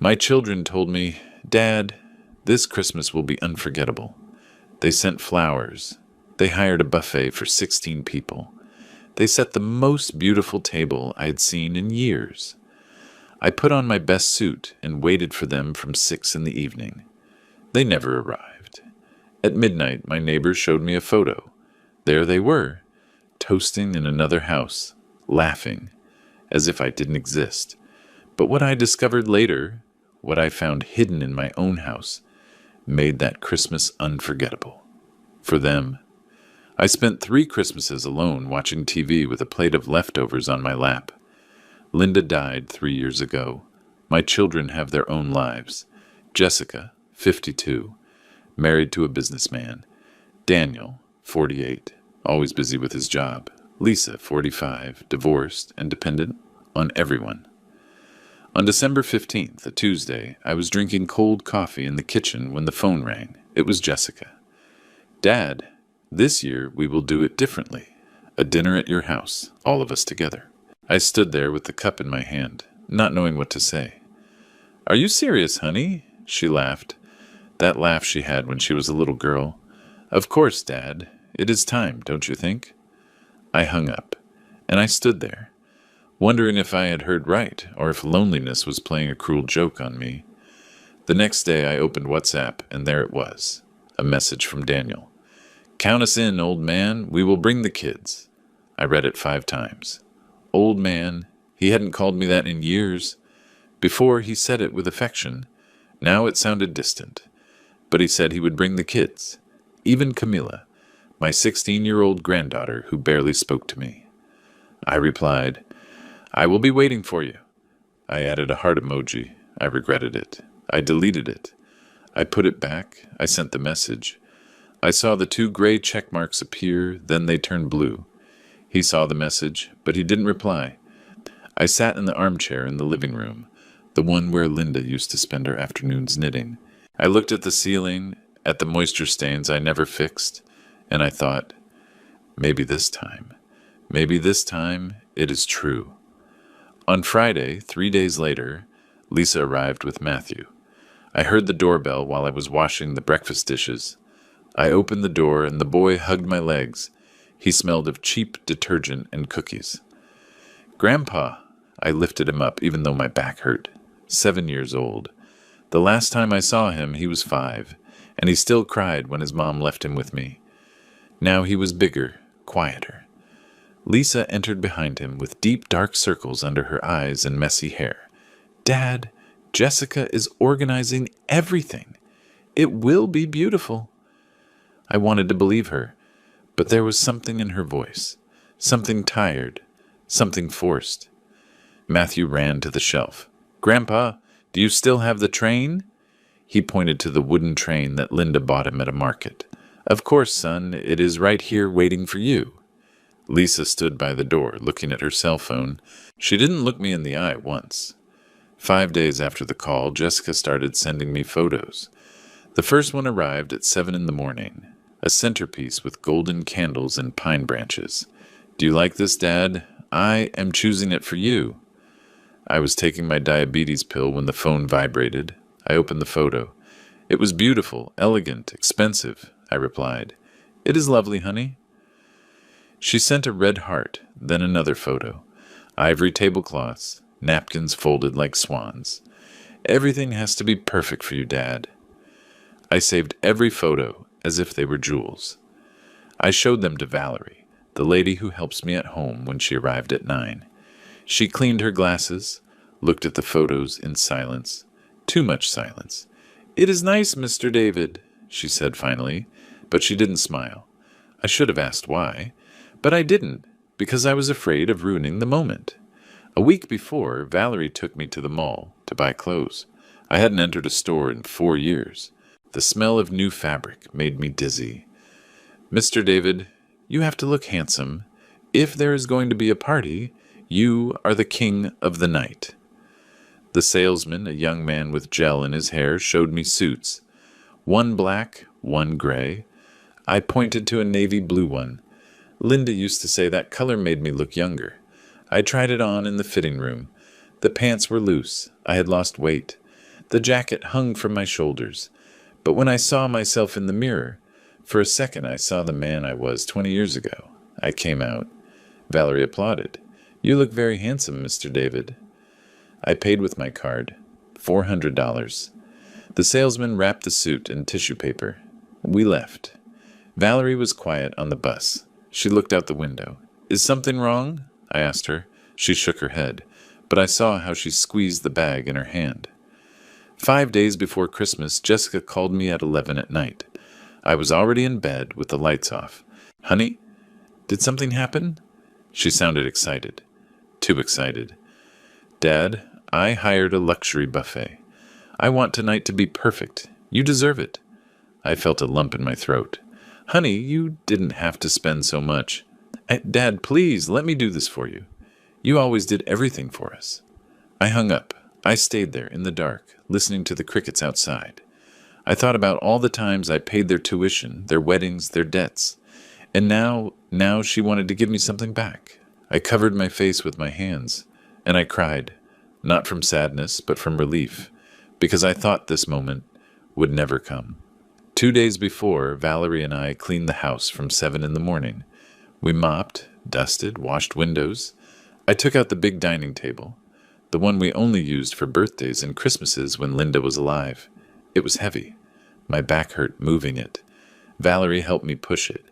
My children told me, "Dad, this Christmas will be unforgettable." They sent flowers. They hired a buffet for 16 people. They set the most beautiful table I had seen in years. I put on my best suit and waited for them from 6 in the evening. They never arrived. At midnight, my neighbors showed me a photo. There they were, toasting in another house, laughing, as if I didn't exist. But what I discovered later, what I found hidden in my own house, made that Christmas unforgettable. For them, I spent 3 Christmases alone watching TV with a plate of leftovers on my lap. Linda died 3 years ago. My children have their own lives. Jessica, 52, married to a businessman. Daniel, 48, always busy with his job. Lisa, 45, divorced and dependent on everyone. On December 15th, a Tuesday, I was drinking cold coffee in the kitchen when the phone rang. It was Jessica. "Dad, this year we will do it differently. A dinner at your house, all of us together." I stood there with the cup in my hand, not knowing what to say. "Are you serious, honey?" She laughed. That laugh she had when she was a little girl. "Of course, Dad. It is time, don't you think?" I hung up, and I stood there, wondering if I had heard right, or if loneliness was playing a cruel joke on me. The next day I opened WhatsApp, and there it was, a message from Daniel. "Count us in, old man. We will bring the kids." I read it 5 times. Old man, he hadn't called me that in years. Before, he said it with affection. Now it sounded distant. But he said he would bring the kids, even Camilla, my 16-year-old granddaughter who barely spoke to me. I replied, "I will be waiting for you." I added a heart emoji. I regretted it. I deleted it. I put it back. I sent the message. I saw the 2 gray check marks appear, then they turned blue. He saw the message, but he didn't reply. I sat in the armchair in the living room, the one where Linda used to spend her afternoons knitting. I looked at the ceiling, at the moisture stains I never fixed, and I thought, maybe this time it is true. On Friday, 3 days later, Lisa arrived with Matthew. I heard the doorbell while I was washing the breakfast dishes. I opened the door and the boy hugged my legs. He smelled of cheap detergent and cookies. "Grandpa," I lifted him up even though my back hurt. 7 years old. The last time I saw him, he was 5, and he still cried when his mom left him with me. Now he was bigger, quieter. Lisa entered behind him with deep dark circles under her eyes and messy hair. "Dad, Jessica is organizing everything. It will be beautiful." I wanted to believe her, but there was something in her voice, something tired, something forced. Matthew ran to the shelf. "Grandpa, do you still have the train?" He pointed to the wooden train that Linda bought him at a market. "Of course, son, it is right here waiting for you." Lisa stood by the door, looking at her cell phone. She didn't look me in the eye once. 5 days after the call, Jessica started sending me photos. The first one arrived at 7 in the morning, a centerpiece with golden candles and pine branches. "Do you like this, Dad? I am choosing it for you." I was taking my diabetes pill when the phone vibrated. I opened the photo. "It was beautiful, elegant, expensive," I replied. "It is lovely, honey." She sent a red heart, then another photo. Ivory tablecloths, napkins folded like swans. "Everything has to be perfect for you, Dad." I saved every photo as if they were jewels. I showed them to Valerie, the lady who helps me at home when she arrived at 9. She cleaned her glasses, looked at the photos in silence. Too much silence. "It is nice, Mr. David," she said finally, but she didn't smile. I should have asked why, but I didn't, because I was afraid of ruining the moment. A week before, Valerie took me to the mall to buy clothes. I hadn't entered a store in 4 years. The smell of new fabric made me dizzy. "Mr. David, you have to look handsome. If there is going to be a party, you are the king of the night." The salesman, a young man with gel in his hair, showed me suits. One black, one gray. I pointed to a navy blue one. Linda used to say that color made me look younger. I tried it on in the fitting room. The pants were loose. I had lost weight. The jacket hung from my shoulders, but when I saw myself in the mirror, for a second I saw the man I was 20 years ago. I came out. Valerie applauded. "You look very handsome, Mr. David." I paid with my card. $400. The salesman wrapped the suit in tissue paper. We left. Valerie was quiet on the bus. She looked out the window. "Is something wrong?" I asked her. She shook her head, but I saw how she squeezed the bag in her hand. 5 days before Christmas, Jessica called me at 11 at night. I was already in bed with the lights off. "Honey, did something happen?" She sounded excited. Too excited. "Dad, I hired a luxury buffet. I want tonight to be perfect. You deserve it." I felt a lump in my throat. "Honey, you didn't have to spend so much." "Dad, please, let me do this for you. You always did everything for us." I hung up. I stayed there in the dark, listening to the crickets outside. I thought about all the times I paid their tuition, their weddings, their debts. And now she wanted to give me something back. I covered my face with my hands, and I cried, not from sadness, but from relief, because I thought this moment would never come. 2 days before, Valerie and I cleaned the house from 7 in the morning. We mopped, dusted, washed windows. I took out the big dining table, the one we only used for birthdays and Christmases when Linda was alive. It was heavy. My back hurt moving it. Valerie helped me push it.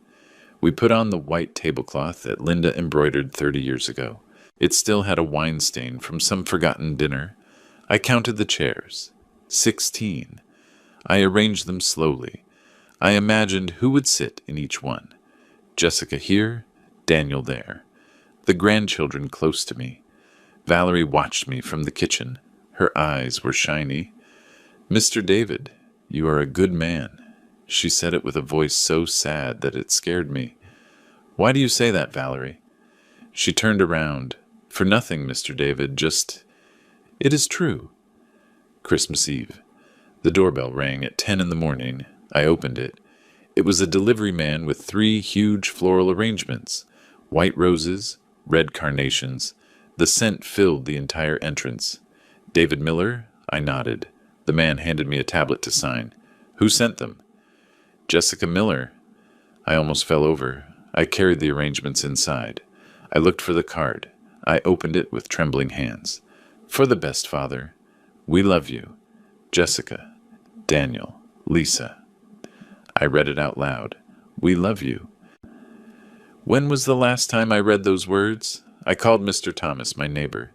We put on the white tablecloth that Linda embroidered 30 years ago. It still had a wine stain from some forgotten dinner. I counted the chairs. 16. I arranged them slowly. I imagined who would sit in each one. Jessica here, Daniel there. The grandchildren close to me. Valerie watched me from the kitchen. Her eyes were shiny. "Mr. David, you are a good man." She said it with a voice so sad that it scared me. "Why do you say that, Valerie?" She turned around. "For nothing, Mr. David, just... it is true." Christmas Eve. The doorbell rang at 10 in the morning. I opened it. It was a delivery man with 3 huge floral arrangements. White roses, red carnations. The scent filled the entire entrance. "David Miller?" I nodded. The man handed me a tablet to sign. "Who sent them?" "Jessica Miller." I almost fell over. I carried the arrangements inside. I looked for the card. I opened it with trembling hands. "For the best, Father. We love you. Jessica, Daniel, Lisa." I read it out loud. "We love you." When was the last time I read those words? I called Mr. Thomas, my neighbor.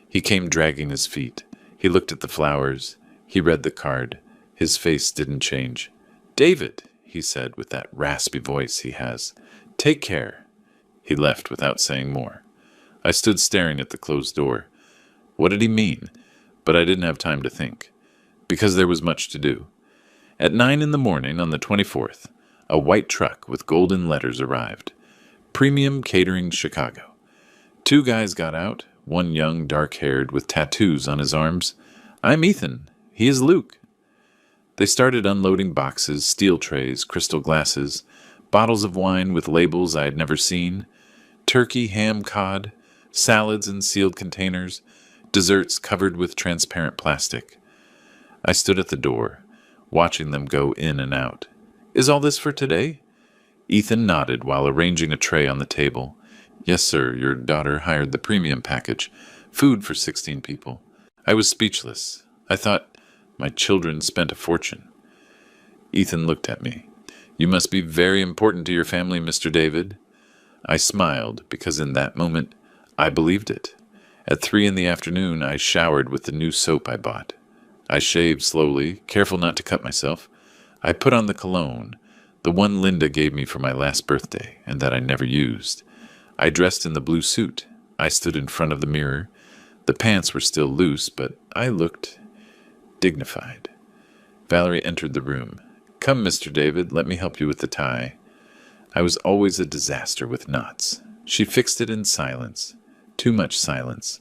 He came dragging his feet. He looked at the flowers. He read the card. His face didn't change. "David," he said with that raspy voice he has, "take care." He left without saying more. I stood staring at the closed door. What did he mean? But I didn't have time to think, because there was much to do. At 9 in the morning on the 24th, a white truck with golden letters arrived. Premium Catering Chicago. 2 guys got out, one young, dark-haired, with tattoos on his arms. "I'm Ethan. He is Luke." They started unloading boxes, steel trays, crystal glasses, bottles of wine with labels I had never seen, turkey, ham, cod, salads in sealed containers, desserts covered with transparent plastic. I stood at the door, watching them go in and out. "Is all this for today?" Ethan nodded while arranging a tray on the table. "Yes, sir, your daughter hired the premium package. Food for 16 people. I was speechless. I thought my children spent a fortune. Ethan looked at me. "You must be very important to your family, Mr. David." I smiled because in that moment I believed it. At 3 in the afternoon I showered with the new soap I bought. I shaved slowly, careful not to cut myself. I put on the cologne, the one Linda gave me for my last birthday and that I never used. I dressed in the blue suit. I stood in front of the mirror. The pants were still loose, but I looked dignified. Valerie entered the room. "Come, Mr. David, let me help you with the tie." I was always a disaster with knots. She fixed it in silence. Too much silence.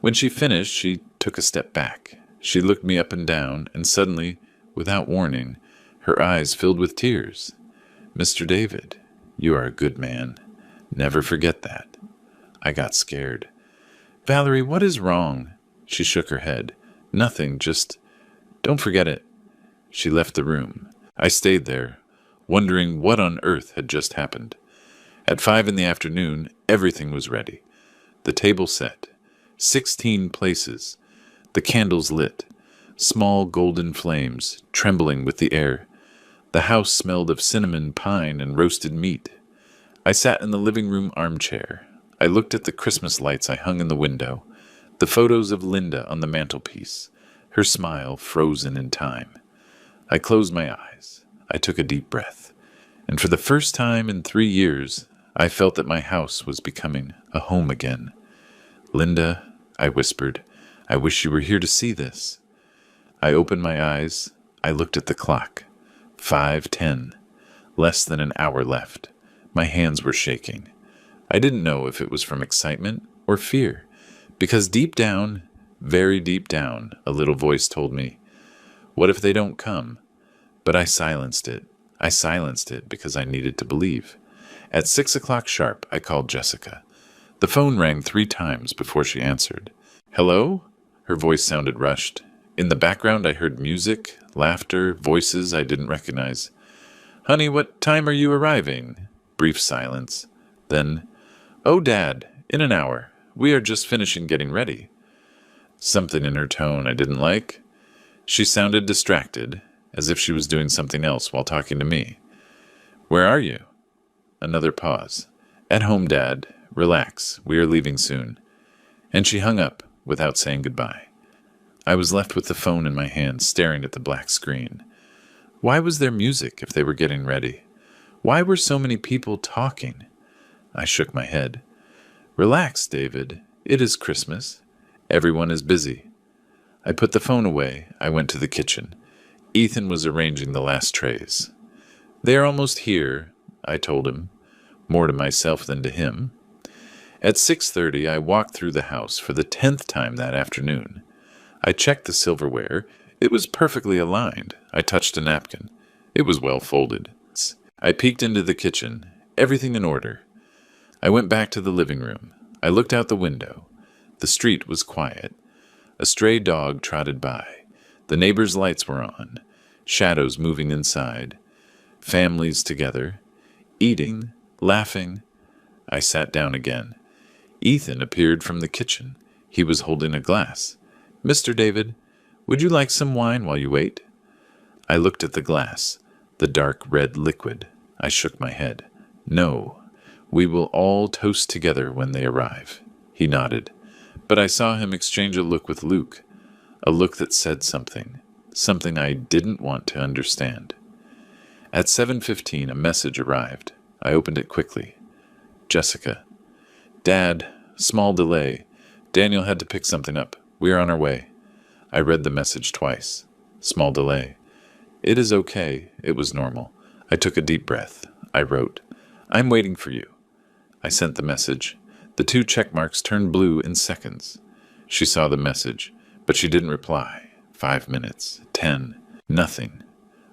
When she finished, she took a step back. She looked me up and down, and suddenly, without warning, her eyes filled with tears. "Mr. David, you are a good man. Never forget that." I got scared. "Valerie, what is wrong?" She shook her head. "Nothing, just Don't forget it. She left the room. I stayed there, wondering what on earth had just happened. At 5 in the afternoon, everything was ready. The table set. 16 places. The candles lit. Small golden flames, trembling with the air. The house smelled of cinnamon, pine, and roasted meat. I sat in the living room armchair. I looked at the Christmas lights I hung in the window, the photos of Linda on the mantelpiece, her smile frozen in time. I closed my eyes. I took a deep breath. And for the first time in 3 years, I felt that my house was becoming a home again. Linda, I whispered, I wish you were here to see this. I opened my eyes. I looked at the clock. 5:10. Less than an hour left. My hands were shaking. I didn't know if it was from excitement or fear, because deep down, very deep down, a little voice told me, what if they don't come? But I silenced it. I silenced it because I needed to believe. At 6 o'clock sharp, I called Jessica. The phone rang 3 times before she answered. Hello? Her voice sounded rushed. In the background, I heard music, laughter, voices I didn't recognize. Honey, what time are you arriving? Brief silence. Then, oh, Dad, in an hour. We are just finishing getting ready. Something in her tone I didn't like. She sounded distracted, as if she was doing something else while talking to me. Where are you? Another pause. At home, Dad. Relax. We are leaving soon. And she hung up without saying goodbye. I was left with the phone in my hand, staring at the black screen. Why was there music if they were getting ready? Why were so many people talking? I shook my head. Relax, David. It is Christmas. Everyone is busy. I put the phone away. I went to the kitchen. Ethan was arranging the last trays. They are almost here, I told him, more to myself than to him. At 6:30, I walked through the house for the 10th time that afternoon. I checked the silverware. It was perfectly aligned. I touched a napkin. It was well folded. I peeked into the kitchen. Everything in order. I went back to the living room. I looked out the window. The street was quiet. A stray dog trotted by. The neighbors' lights were on. Shadows moving inside. Families together. Eating. Laughing. I sat down again. Ethan appeared from the kitchen. He was holding a glass. Mr. David, would you like some wine while you wait? I looked at the glass, the dark red liquid. I shook my head. No, we will all toast together when they arrive. He nodded, but I saw him exchange a look with Luke, a look that said something I didn't want to understand. At 7:15, a message arrived. I opened it quickly. Jessica. Dad, small delay. Daniel had to pick something up. We are on our way. I read the message twice. Small delay. It is okay. It was normal. I took a deep breath. I wrote, I'm waiting for you. I sent the message. The 2 check marks turned blue in seconds. She saw the message, but she didn't reply. 5 minutes. 10. Nothing.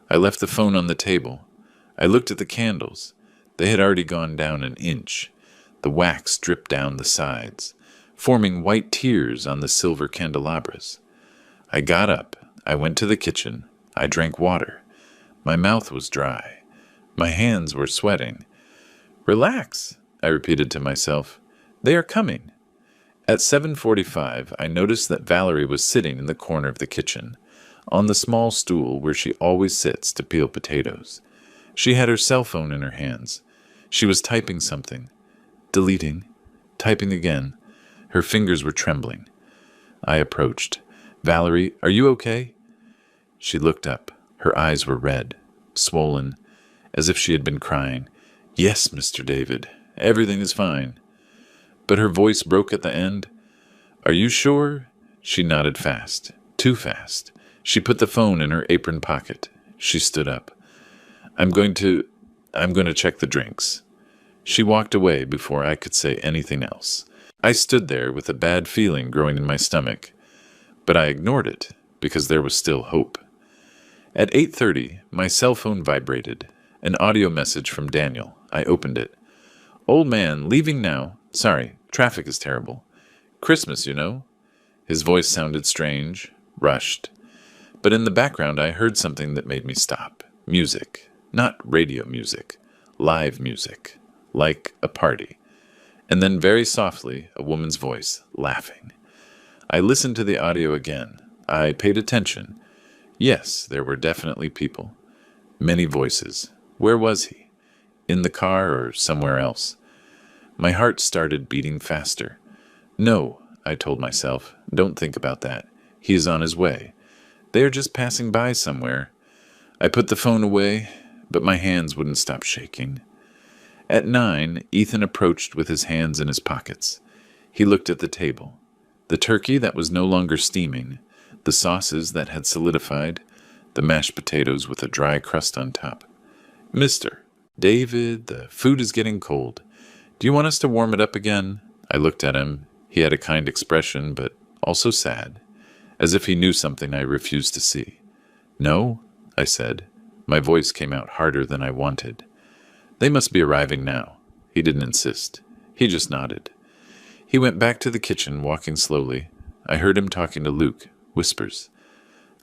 I left the phone on the table. I looked at the candles. They had already gone down an inch. The wax dripped down the sides, forming white tears on the silver candelabras. I got up. I went to the kitchen. I drank water. My mouth was dry. My hands were sweating. Relax, I repeated to myself. They are coming. At 7:45, I noticed that Valerie was sitting in the corner of the kitchen, on the small stool where she always sits to peel potatoes. She had her cell phone in her hands. She was typing something. Deleting. Typing again. Her fingers were trembling. I approached. Valerie, are you okay? She looked up. Her eyes were red, swollen, as if she had been crying. Yes, Mr. David, everything is fine. But her voice broke at the end. Are you sure? She nodded fast, too fast. She put the phone in her apron pocket. She stood up. I'm going to check the drinks. She walked away before I could say anything else. I stood there with a bad feeling growing in my stomach, but I ignored it because there was still hope. At 8:30, my cell phone vibrated. An audio message from Daniel. I opened it. Old man, leaving now. Sorry, traffic is terrible. Christmas, you know. His voice sounded strange, rushed. But in the background, I heard something that made me stop. Music. Not radio music. Live music. Like a party. And then very softly, a woman's voice, laughing. I listened to the audio again. I paid attention. Yes, there were definitely people. Many voices. Where was he? In the car or somewhere else? My heart started beating faster. No, I told myself, don't think about that. He is on his way. They are just passing by somewhere. I put the phone away, but my hands wouldn't stop shaking. At 9, Ethan approached with his hands in his pockets. He looked at the table. The turkey that was no longer steaming, the sauces that had solidified, the mashed potatoes with a dry crust on top. Mister, David, the food is getting cold. Do you want us to warm it up again? I looked at him. He had a kind expression, but also sad, as if he knew something I refused to see. No, I said. My voice came out harder than I wanted. They must be arriving now. He didn't insist. He just nodded. He went back to the kitchen, walking slowly. I heard him talking to Luke, whispers.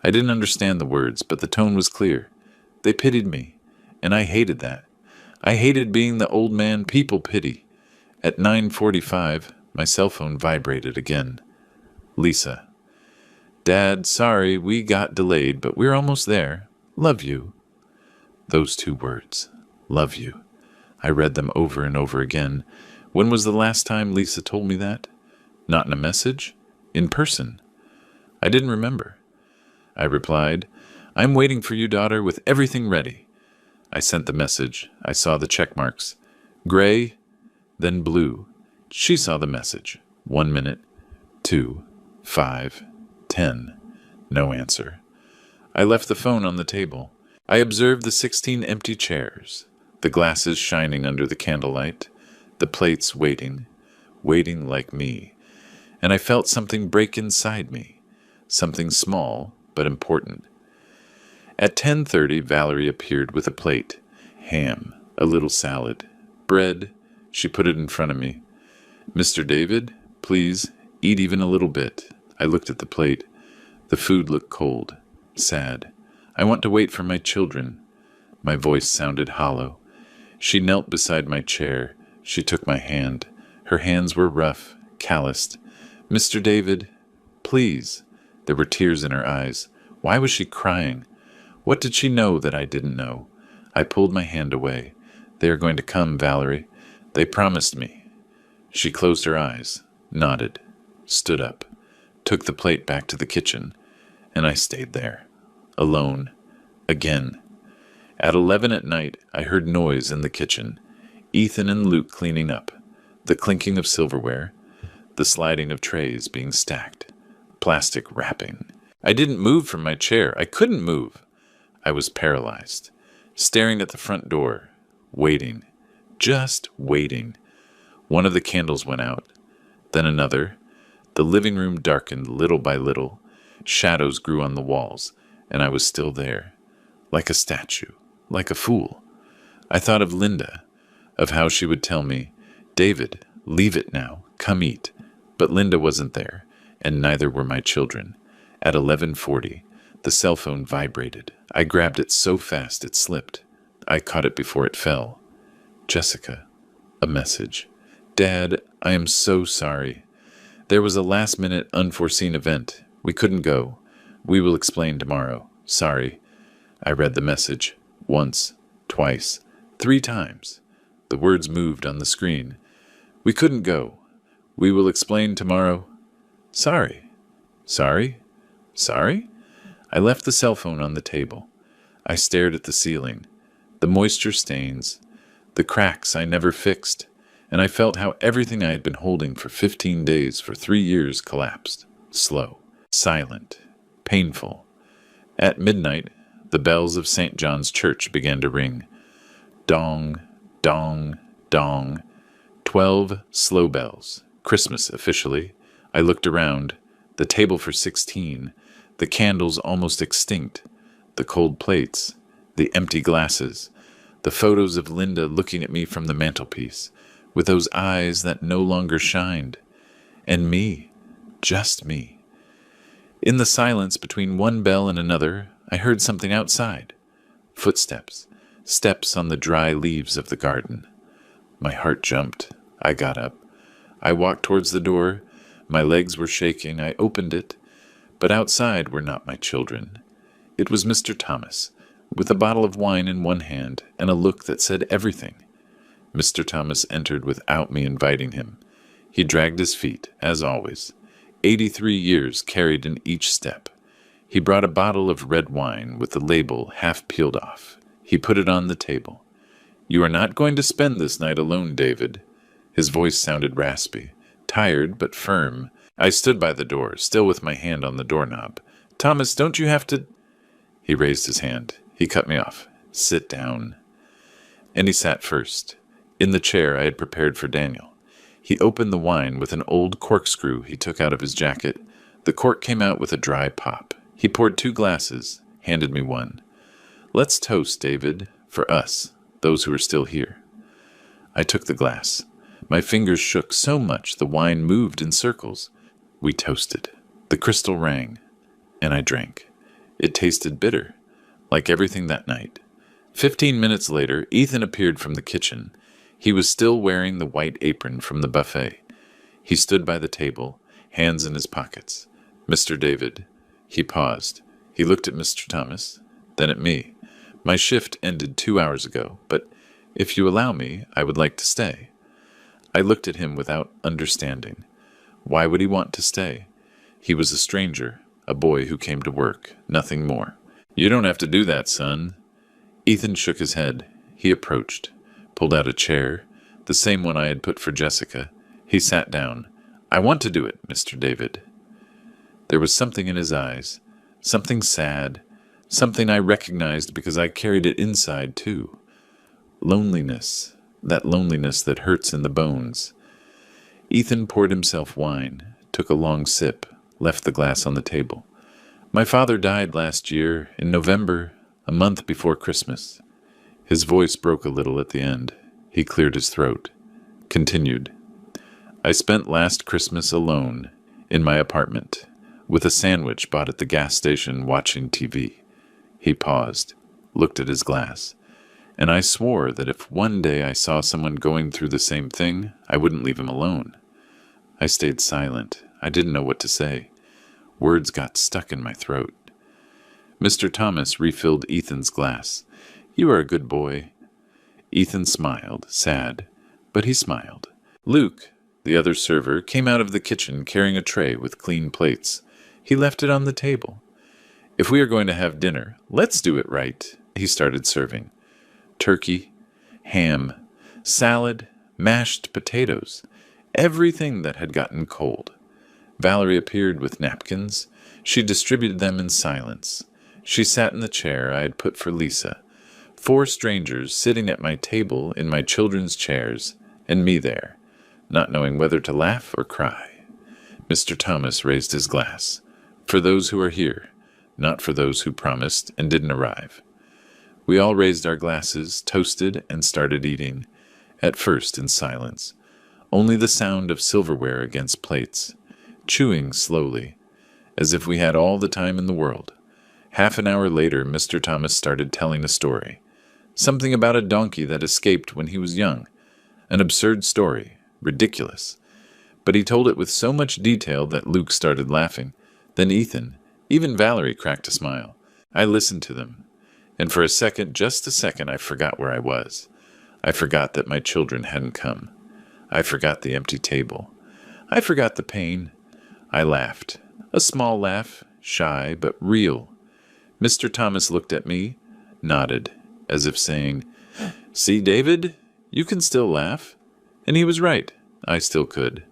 I didn't understand the words, but the tone was clear. They pitied me, and I hated that. I hated being the old man people pity. At 9:45, my cell phone vibrated again. Lisa. Dad, sorry, we got delayed, but we're almost there. Love you. Those 2 words. Love you. I read them over and over again. When was the last time Lisa told me that? Not in a message? In person? I didn't remember. I replied, I'm waiting for you, daughter, with everything ready. I sent the message. I saw the check marks. Gray, then blue. She saw the message. 1 minute, 2, 5, 10. No answer. I left the phone on the table. I observed the 16 empty chairs, the glasses shining under the candlelight, the plates waiting like me, and I felt something break inside me, something small but important. At 10:30, Valerie appeared with a plate, ham, a little salad, bread. She put it in front of me. Mr. David, please, eat even a little bit. I looked at the plate. The food looked cold, sad. I want to wait for my children. My voice sounded hollow. She knelt beside my chair. She took my hand. Her hands were rough, calloused. Mr. David, please. There were tears in her eyes. Why was she crying? What did she know that I didn't know? I pulled my hand away. They are going to come, Valerie. They promised me. She closed her eyes, nodded, stood up, took the plate back to the kitchen, and I stayed there, alone, again. At 11 at night, I heard noise in the kitchen. Ethan and Luke cleaning up, the clinking of silverware, the sliding of trays being stacked, plastic wrapping. I didn't move from my chair. I couldn't move. I was paralyzed, staring at the front door, waiting, just waiting. One of the candles went out, then another. The living room darkened little by little. Shadows grew on the walls, and I was still there, like a statue, like a fool. I thought of Linda, of how she would tell me, David, leave it now, come eat. But Linda wasn't there, and neither were my children. At 11:40, the cell phone vibrated. I grabbed it so fast it slipped. I caught it before it fell. Jessica, a message. Dad, I am so sorry. There was a last-minute unforeseen event. We couldn't go. We will explain tomorrow. Sorry. I read the message. Once, twice, 3 times. The words moved on the screen. We couldn't go. We will explain tomorrow. Sorry. Sorry? Sorry? I left the cell phone on the table. I stared at the ceiling, the moisture stains, the cracks I never fixed, and I felt how everything I had been holding for 15 days, for 3 years, collapsed. Slow, silent, painful. At midnight, the bells of St. John's Church began to ring. Dong, dong, dong. 12 slow bells. Christmas, officially. I looked around. The table for 16. The candles almost extinct. The cold plates. The empty glasses. The photos of Linda looking at me from the mantelpiece, with those eyes that no longer shined. And me. Just me. In the silence between one bell and another, I heard something outside. Footsteps. Steps on the dry leaves of the garden. My heart jumped. I got up. I walked towards the door. My legs were shaking. I opened it. But outside were not my children. It was Mr. Thomas, with a bottle of wine in one hand and a look that said everything. Mr. Thomas entered without me inviting him. He dragged his feet, as always. 83 years carried in each step. He brought a bottle of red wine with the label half peeled off. He put it on the table. "You are not going to spend this night alone, David." His voice sounded raspy, tired but firm. I stood by the door, still with my hand on the doorknob. "Thomas, don't you have to—" He raised his hand. He cut me off. "Sit down." And he sat first, in the chair I had prepared for Daniel. He opened the wine with an old corkscrew he took out of his jacket. The cork came out with a dry pop. He poured 2 glasses, handed me one. "Let's toast, David, for us, those who are still here." I took the glass. My fingers shook so much the wine moved in circles. We toasted. The crystal rang, and I drank. It tasted bitter, like everything that night. 15 minutes later, Ethan appeared from the kitchen. He was still wearing the white apron from the buffet. He stood by the table, hands in his pockets. "Mr. David." He paused. He looked at Mr. Thomas, then at me. "My shift ended 2 hours ago, but if you allow me, I would like to stay." I looked at him without understanding. Why would he want to stay? He was a stranger, a boy who came to work, nothing more. "You don't have to do that, son." Ethan shook his head. He approached, pulled out a chair, the same one I had put for Jessica. He sat down. "I want to do it, Mr. David." There was something in his eyes, something sad, something I recognized because I carried it inside too. Loneliness, that loneliness that hurts in the bones. Ethan poured himself wine, took a long sip, left the glass on the table. "My father died last year, in November, a month before Christmas." His voice broke a little at the end. He cleared his throat. Continued. "I spent last Christmas alone, in my apartment, with a sandwich bought at the gas station watching TV. He paused, looked at his glass, and I swore that if one day I saw someone going through the same thing, I wouldn't leave him alone. I stayed silent. I didn't know what to say. Words got stuck in my throat. Mr. Thomas refilled Ethan's glass. "You are a good boy." Ethan smiled, sad, but he smiled. Luke, the other server, came out of the kitchen carrying a tray with clean plates. He left it on the table. "If we are going to have dinner, let's do it right." He started serving. Turkey, ham, salad, mashed potatoes, everything that had gotten cold. Valerie appeared with napkins. She distributed them in silence. She sat in the chair I had put for Lisa. 4 strangers sitting at my table in my children's chairs, and me there, not knowing whether to laugh or cry. Mr. Thomas raised his glass. "For those who are here, not for those who promised and didn't arrive." We all raised our glasses, toasted, and started eating, at first in silence. Only the sound of silverware against plates, chewing slowly, as if we had all the time in the world. Half an hour later, Mr. Thomas started telling a story. Something about a donkey that escaped when he was young. An absurd story, ridiculous. But he told it with so much detail that Luke started laughing. Then Ethan, even Valerie cracked a smile. I listened to them. And for a second, just a second, I forgot where I was. I forgot that my children hadn't come. I forgot the empty table. I forgot the pain. I laughed. A small laugh, shy but real. Mr. Thomas looked at me, nodded, as if saying, "See, David, you can still laugh." And he was right. I still could.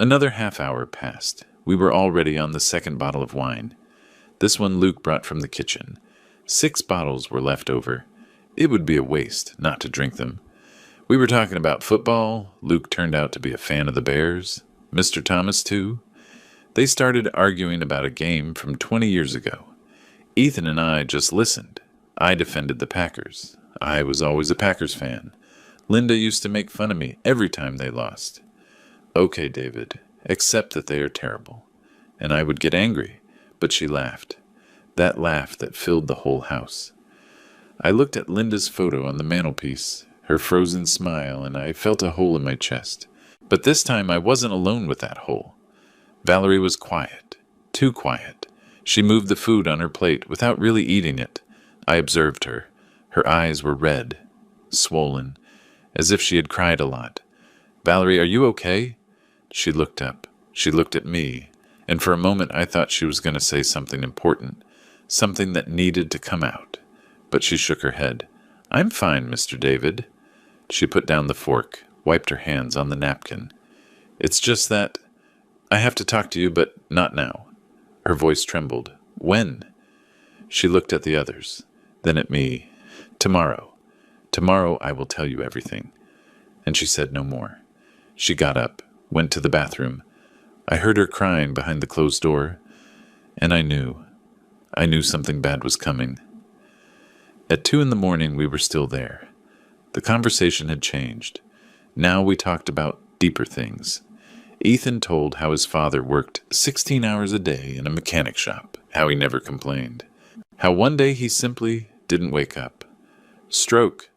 Another half hour passed. We were already on the second bottle of wine. This one Luke brought from the kitchen. 6 bottles were left over. It would be a waste not to drink them. We were talking about football. Luke turned out to be a fan of the Bears. Mr. Thomas, too. They started arguing about a game from 20 years ago. Ethan and I just listened. I defended the Packers. I was always a Packers fan. Linda used to make fun of me every time they lost. "Okay, David, accept that they are terrible." And I would get angry. But she laughed. That laugh that filled the whole house. I looked at Linda's photo on the mantelpiece, her frozen smile, and I felt a hole in my chest. But this time I wasn't alone with that hole. Valerie was quiet. Too quiet. She moved the food on her plate without really eating it. I observed her. Her eyes were red, swollen, as if she had cried a lot. "Valerie, are you okay?" She looked up. She looked at me, and for a moment I thought she was going to say something important, something that needed to come out. But she shook her head. "I'm fine, Mr. David." She put down the fork, wiped her hands on the napkin. "It's just that I have to talk to you, but not now." Her voice trembled. "When?" She looked at the others, then at me. "Tomorrow. Tomorrow I will tell you everything." And she said no more. She got up, went to the bathroom. I heard her crying behind the closed door, and I knew something bad was coming. At 2 a.m, we were still there. The conversation had changed. Now we talked about deeper things. Ethan told how his father worked 16 hours a day in a mechanic shop, how he never complained, how one day he simply didn't wake up. Stroke.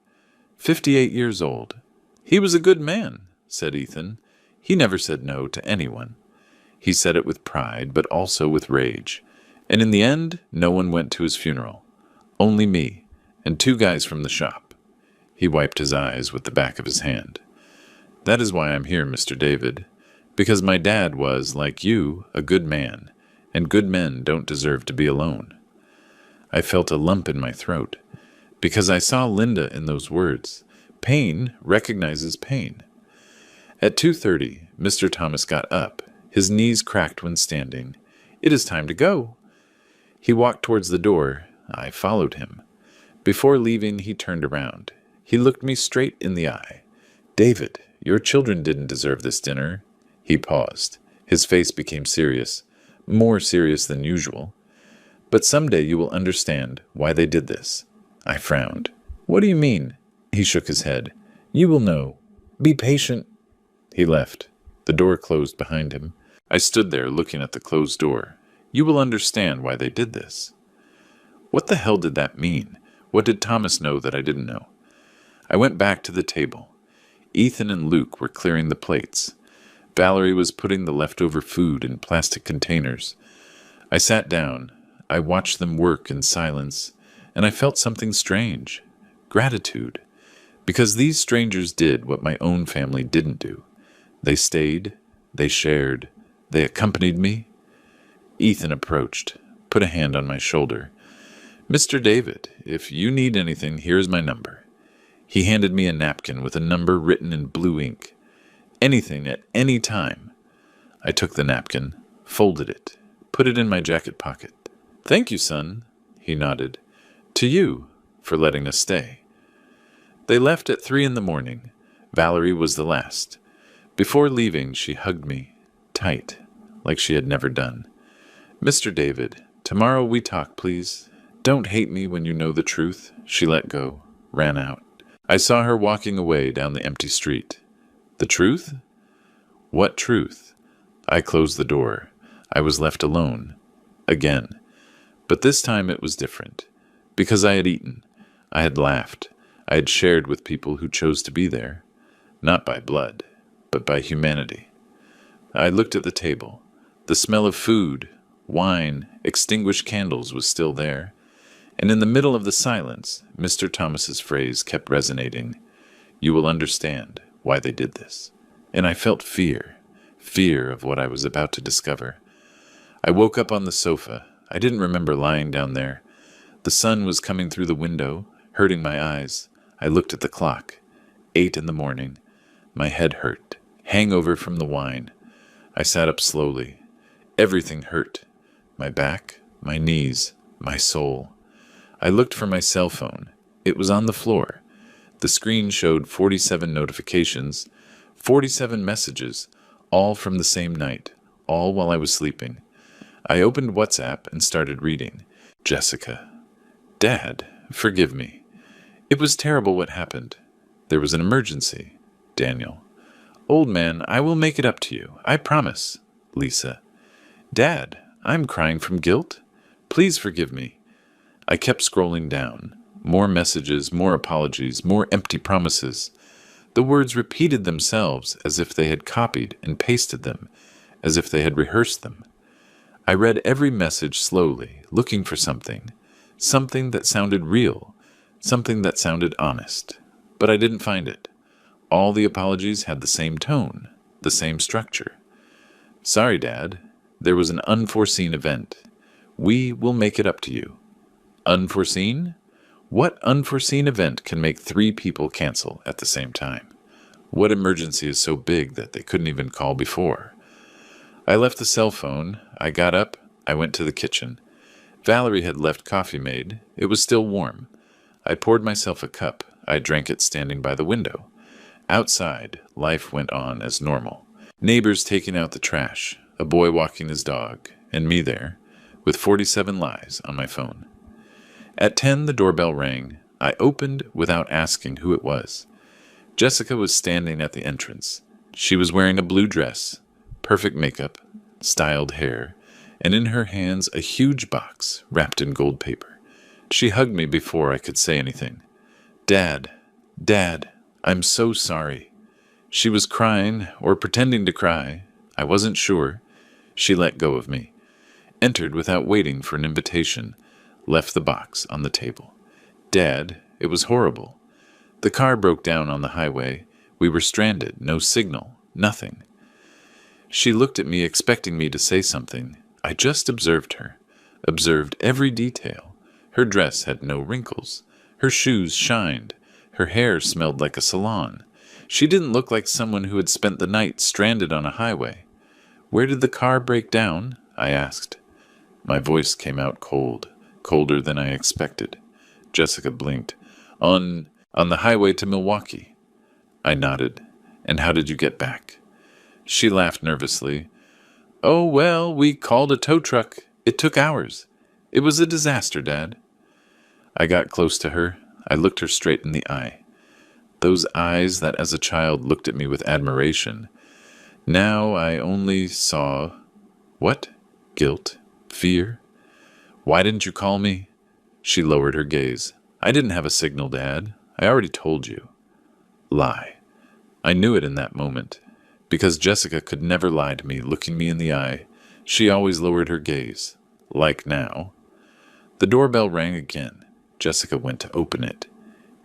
58 years old. "He was a good man," said Ethan. "He never said no to anyone." He said it with pride, but also with rage. And in the end, no one went to his funeral. Only me, and 2 guys from the shop. He wiped his eyes with the back of his hand. "That is why I'm here, Mr. David. Because my dad was, like you, a good man, and good men don't deserve to be alone." I felt a lump in my throat, because I saw Linda in those words. Pain recognizes pain. At 2:30, Mr. Thomas got up. His knees cracked when standing. "It is time to go." He walked towards the door. I followed him. Before leaving, he turned around. He looked me straight in the eye. "David, your children didn't deserve this dinner." He paused. His face became serious, more serious than usual. "But someday you will understand why they did this." I frowned. "What do you mean?" He shook his head. "You will know. Be patient." He left. The door closed behind him. I stood there looking at the closed door. "You will understand why they did this." What the hell did that mean? What did Thomas know that I didn't know? I went back to the table. Ethan and Luke were clearing the plates. Valerie was putting the leftover food in plastic containers. I sat down. I watched them work in silence, and I felt something strange. Gratitude. Because these strangers did what my own family didn't do. They stayed. They shared. They accompanied me. Ethan approached, put a hand on my shoulder. "Mr. David, if you need anything, here's my number." He handed me a napkin with a number written in blue ink. "Anything at any time." I took the napkin, folded it, put it in my jacket pocket. "Thank you, son," he nodded. "To you, for letting us stay." They left at 3 a.m. Valerie was the last. Before leaving, she hugged me, tight, like she had never done. "Mr. David, tomorrow we talk, please. Don't hate me when you know the truth." She let go, ran out. I saw her walking away down the empty street. The truth? What truth? I closed the door. I was left alone. Again. But this time it was different. Because I had eaten. I had laughed. I had shared with people who chose to be there. Not by blood, but by humanity. I looked at the table. The smell of food, wine, extinguished candles was still there. And in the middle of the silence, Mr. Thomas's phrase kept resonating. "You will understand why they did this." And I felt fear of what I was about to discover. I woke up on the sofa. I didn't remember lying down there. The sun was coming through the window, hurting my eyes. I looked at the clock. 8 a.m. My head hurt. Hangover from the wine. I sat up slowly. Everything hurt. My back, my knees, my soul. I looked for my cell phone. It was on the floor. The screen showed 47 notifications, 47 messages, all from the same night, all while I was sleeping. I opened WhatsApp and started reading. "Jessica. Dad, forgive me. It was terrible what happened. There was an emergency. Daniel. Old man, I will make it up to you. I promise. Lisa. Dad, I'm crying from guilt. Please forgive me. I kept scrolling down. More messages, more apologies, more empty promises. The words repeated themselves as if they had copied and pasted them, as if they had rehearsed them. I read every message slowly, looking for something that sounded real, something that sounded honest. But I didn't find it. All the apologies had the same tone, the same structure. Sorry, Dad. There was an unforeseen event. We will make it up to you. Unforeseen? What unforeseen event can make 3 people cancel at the same time? What emergency is so big that they couldn't even call before? I left the cell phone. I got up. I went to the kitchen. Valerie had left coffee made. It was still warm. I poured myself a cup. I drank it standing by the window. Outside, life went on as normal. Neighbors taking out the trash, a boy walking his dog, and me there, with 47 lies on my phone. At 10, the doorbell rang. I opened without asking who it was. Jessica was standing at the entrance. She was wearing a blue dress, perfect makeup, styled hair, and in her hands a huge box wrapped in gold paper. She hugged me before I could say anything. Dad, I'm so sorry. She was crying, or pretending to cry. I wasn't sure. She let go of me, entered without waiting for an invitation, left the box on the table. Dad, it was horrible. The car broke down on the highway. We were stranded, no signal, nothing. She looked at me, expecting me to say something. I just observed her, observed every detail. Her dress had no wrinkles. Her shoes shined. Her hair smelled like a salon. She didn't look like someone who had spent the night stranded on a highway. Where did the car break down? I asked. My voice came out cold, colder than I expected. Jessica blinked. On the highway to Milwaukee. I nodded. And how did you get back? She laughed nervously. Oh, well, we called a tow truck. It took hours. It was a disaster, Dad. I got close to her. I looked her straight in the eye. Those eyes that as a child looked at me with admiration. Now I only saw... What? Guilt? Fear? Why didn't you call me? She lowered her gaze. I didn't have a signal, Dad. I already told you. Lie. I knew it in that moment. Because Jessica could never lie to me, looking me in the eye. She always lowered her gaze. Like now. The doorbell rang again. Jessica went to open it.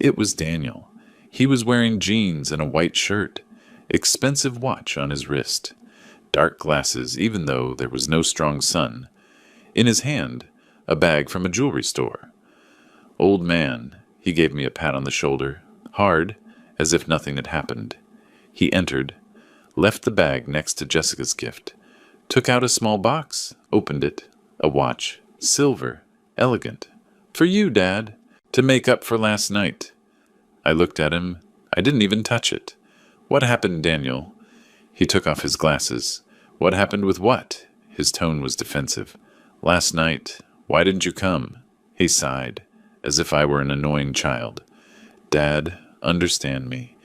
It was Daniel. He was wearing jeans and a white shirt. Expensive watch on his wrist. Dark glasses, even though there was no strong sun. In his hand, a bag from a jewelry store. Old man, he gave me a pat on the shoulder, hard, as if nothing had happened. He entered, left the bag next to Jessica's gift, took out a small box, opened it, a watch, silver, elegant. For you, Dad, to make up for last night. I looked at him. I didn't even touch it. What happened, Daniel? He took off his glasses. What happened with what? His tone was defensive. Last night. Why didn't you come? He sighed, as if I were an annoying child. Dad, understand me.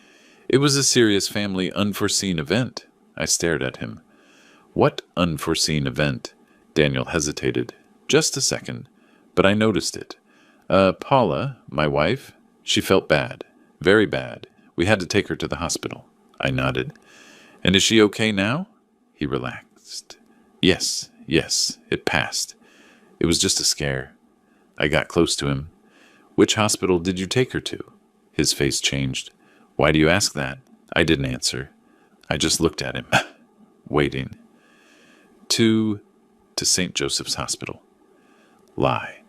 It was a serious family unforeseen event. I stared at him. What unforeseen event? Daniel hesitated. Just a second. But I noticed it. Paula, my wife, she felt bad. Very bad. We had to take her to the hospital. I nodded. And is she okay now? He relaxed. Yes, it passed. It was just a scare. I got close to him. Which hospital did you take her to? His face changed. Why do you ask that? I didn't answer. I just looked at him, waiting. To St. Joseph's Hospital. Lie.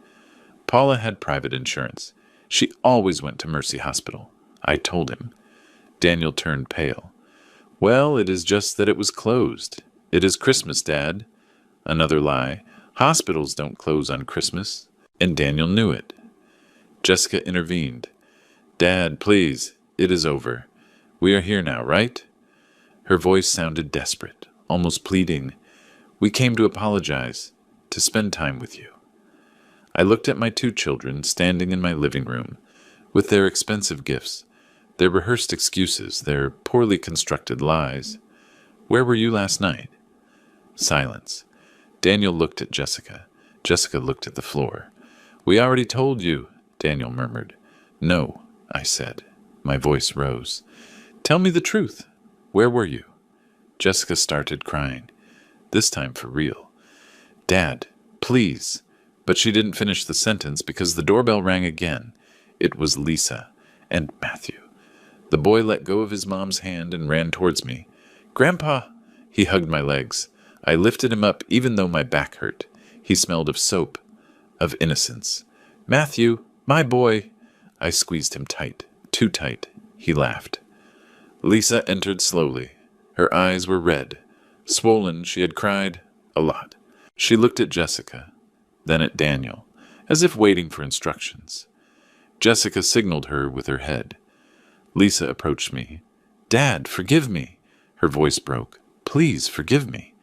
Paula had private insurance. She always went to Mercy Hospital. I told him. Daniel turned pale. Well, it is just that it was closed. It is Christmas, Dad. Another lie. Hospitals don't close on Christmas. And Daniel knew it. Jessica intervened. Dad, please, it is over. We are here now, right? Her voice sounded desperate, almost pleading. We came to apologize, to spend time with you. I looked at my 2 children standing in my living room, with their expensive gifts, their rehearsed excuses, their poorly constructed lies. Where were you last night? Silence. Daniel looked at Jessica. Jessica looked at the floor. "We already told you," Daniel murmured. "No," I said. My voice rose. "Tell me the truth. Where were you?" Jessica started crying. This time for real. "Dad, please." But she didn't finish the sentence because the doorbell rang again. It was Lisa and Matthew. The boy let go of his mom's hand and ran towards me. "Grandpa!" He hugged my legs. I lifted him up even though my back hurt. He smelled of soap, of innocence. "Matthew, my boy!" I squeezed him tight, too tight. He laughed. Lisa entered slowly. Her eyes were red. Swollen, she had cried a lot. She looked at Jessica, then at Daniel, as if waiting for instructions. Jessica signaled her with her head. Lisa approached me. "Dad, forgive me." Her voice broke. "Please, forgive me."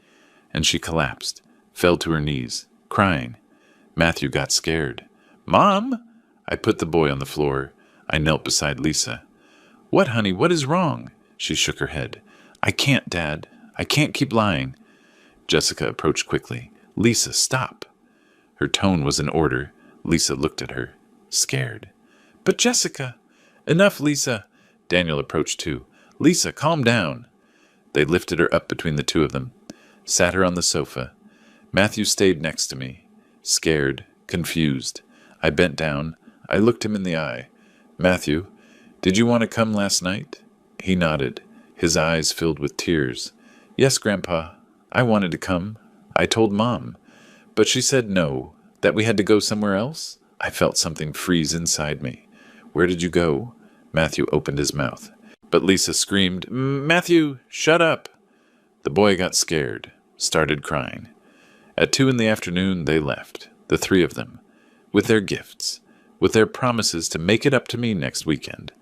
And she collapsed, fell to her knees, crying. Matthew got scared. "Mom!" I put the boy on the floor. I knelt beside Lisa. "What, honey, what is wrong?" She shook her head. "I can't, Dad. I can't keep lying." Jessica approached quickly. "Lisa, stop." Her tone was in order. Lisa looked at her, scared. "But Jessica!" "Enough, Lisa." Daniel approached too. "Lisa, calm down." They lifted her up between the two of them, sat her on the sofa. Matthew stayed next to me, scared, confused. I bent down. I looked him in the eye. "Matthew, did you want to come last night?" He nodded, his eyes filled with tears. "Yes, Grandpa, I wanted to come. I told Mom, but she said no, that we had to go somewhere else." I felt something freeze inside me. "Where did you go?" Matthew opened his mouth. But Lisa screamed, "Matthew, shut up!" The boy got scared, started crying. At 2 p.m, they left, the three of them, with their gifts, with their promises to make it up to me next weekend,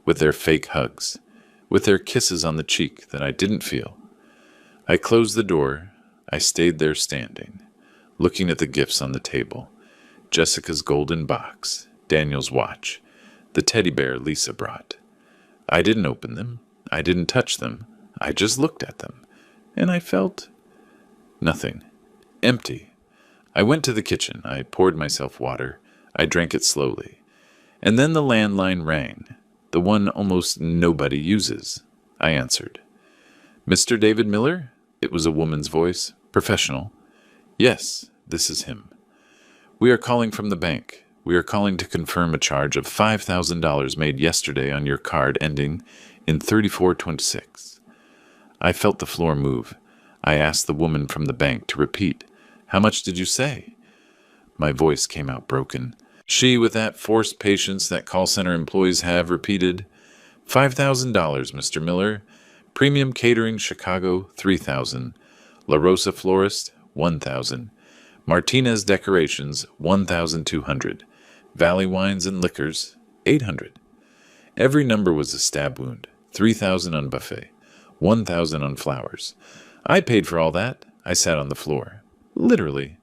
with their fake hugs, with their kisses on the cheek that I didn't feel. I closed the door. I stayed there standing, looking at the gifts on the table. Jessica's golden box, Daniel's watch, the teddy bear Lisa brought. I didn't open them. I didn't touch them. I just looked at them. And I felt nothing. Empty. I went to the kitchen. I poured myself water. I drank it slowly. And then the landline rang, the one almost nobody uses. I answered. "Mr. David Miller?" It was a woman's voice, professional. "Yes, this is him. We are calling from the bank. We are calling to confirm a charge of $5,000 made yesterday on your card ending in 3426. I felt the floor move. I asked the woman from the bank to repeat. "How much did you say?" My voice came out broken. She, with that forced patience that call center employees have, repeated, $5,000, Mr. Miller. Premium Catering Chicago, $3,000. La Rosa Florist, $1,000. Martinez Decorations, $1,200. Valley Wines and Liquors, $800. Every number was a stab wound. $3,000 on buffet, $1,000 on flowers. I paid for all that. I sat on the floor. Literally.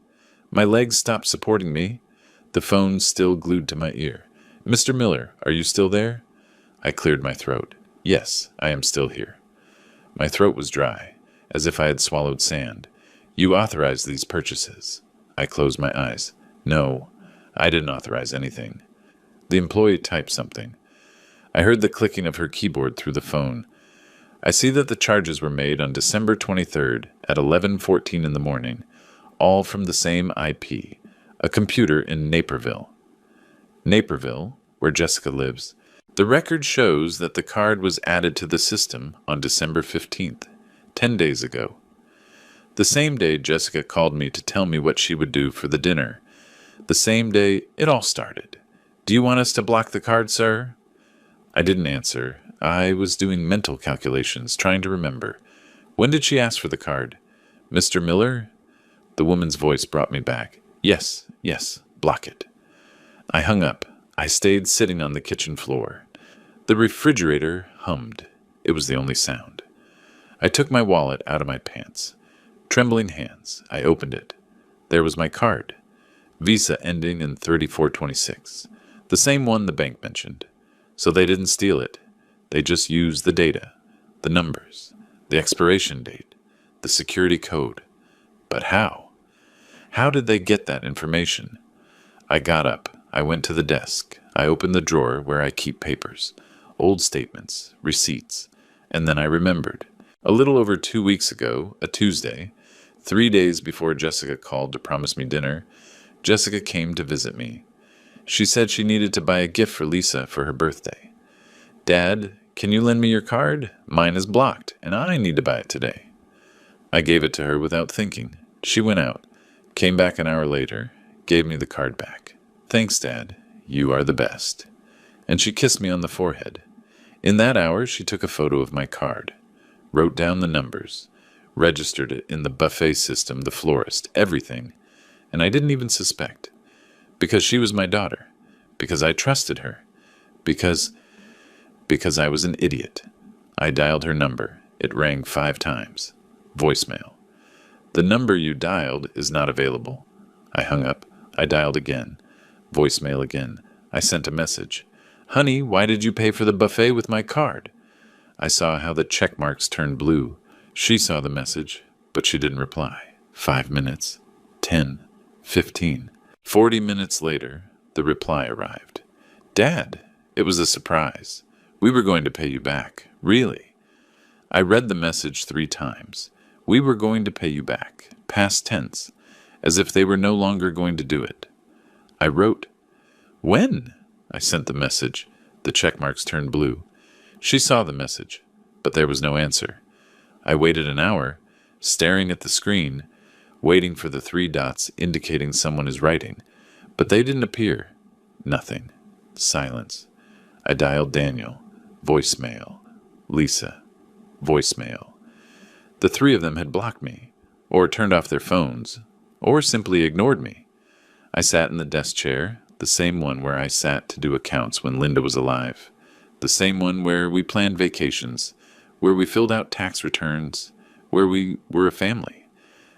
My legs stopped supporting me. The phone still glued to my ear. "Mr. Miller, are you still there?" I cleared my throat. "Yes, I am still here." My throat was dry, as if I had swallowed sand. "You authorized these purchases." I closed my eyes. "No, I didn't authorize anything." The employee typed something. I heard the clicking of her keyboard through the phone. "I see that the charges were made on December 23rd at 11:14 in the morning, all from the same IP, a computer in Naperville." Naperville, where Jessica lives. The record shows that the card was added to the system on December 15th, 10 days ago. The same day Jessica called me to tell me what she would do for the dinner. The same day it all started. "Do you want us to block the card, sir?" I didn't answer. I was doing mental calculations, trying to remember. When did she ask for the card? "Mr. Miller?" The woman's voice brought me back. Yes, block it." I hung up. I stayed sitting on the kitchen floor. The refrigerator hummed. It was the only sound. I took my wallet out of my pants. Trembling hands, I opened it. There was my card. Visa ending in 3426. The same one the bank mentioned. So they didn't steal it. They just used the data, the numbers, the expiration date, the security code. But how? How did they get that information? I got up. I went to the desk. I opened the drawer where I keep papers, old statements, receipts, and then I remembered. A little over 2 weeks ago, a Tuesday, 3 days before Jessica called to promise me dinner, Jessica came to visit me. She said she needed to buy a gift for Lisa for her birthday. Dad, can you lend me your card? Mine is blocked, and I need to buy it today. I gave it to her without thinking. She went out, came back an hour later, gave me the card back. Thanks, Dad. You are the best. And she kissed me on the forehead. In that hour, she took a photo of my card, wrote down the numbers, registered it in the buffet system, the florist, everything, and I didn't even suspect. Because she was my daughter. Because I trusted her. Because I was an idiot. I dialed her number. It rang 5 times. Voicemail. The number you dialed is not available. I hung up. I dialed again. Voicemail again. I sent a message. Honey, why did you pay for the buffet with my card? I saw how the check marks turned blue. She saw the message, but she didn't reply. 5 minutes. 10. 15. 40 minutes later, the reply arrived. Dad, it was a surprise. We were going to pay you back. Really. I read the message 3 times. We were going to pay you back. Past tense. As if they were no longer going to do it. I wrote. When? I sent the message. The check marks turned blue. She saw the message, but there was no answer. I waited an hour, staring at the screen, waiting for the 3 dots indicating someone is writing, but they didn't appear. Nothing. Silence. I dialed Daniel. Voicemail. Lisa. Voicemail. The 3 of them had blocked me, or turned off their phones, or simply ignored me. I sat in the desk chair, the same one where I sat to do accounts when Linda was alive, the same one where we planned vacations, where we filled out tax returns, where we were a family.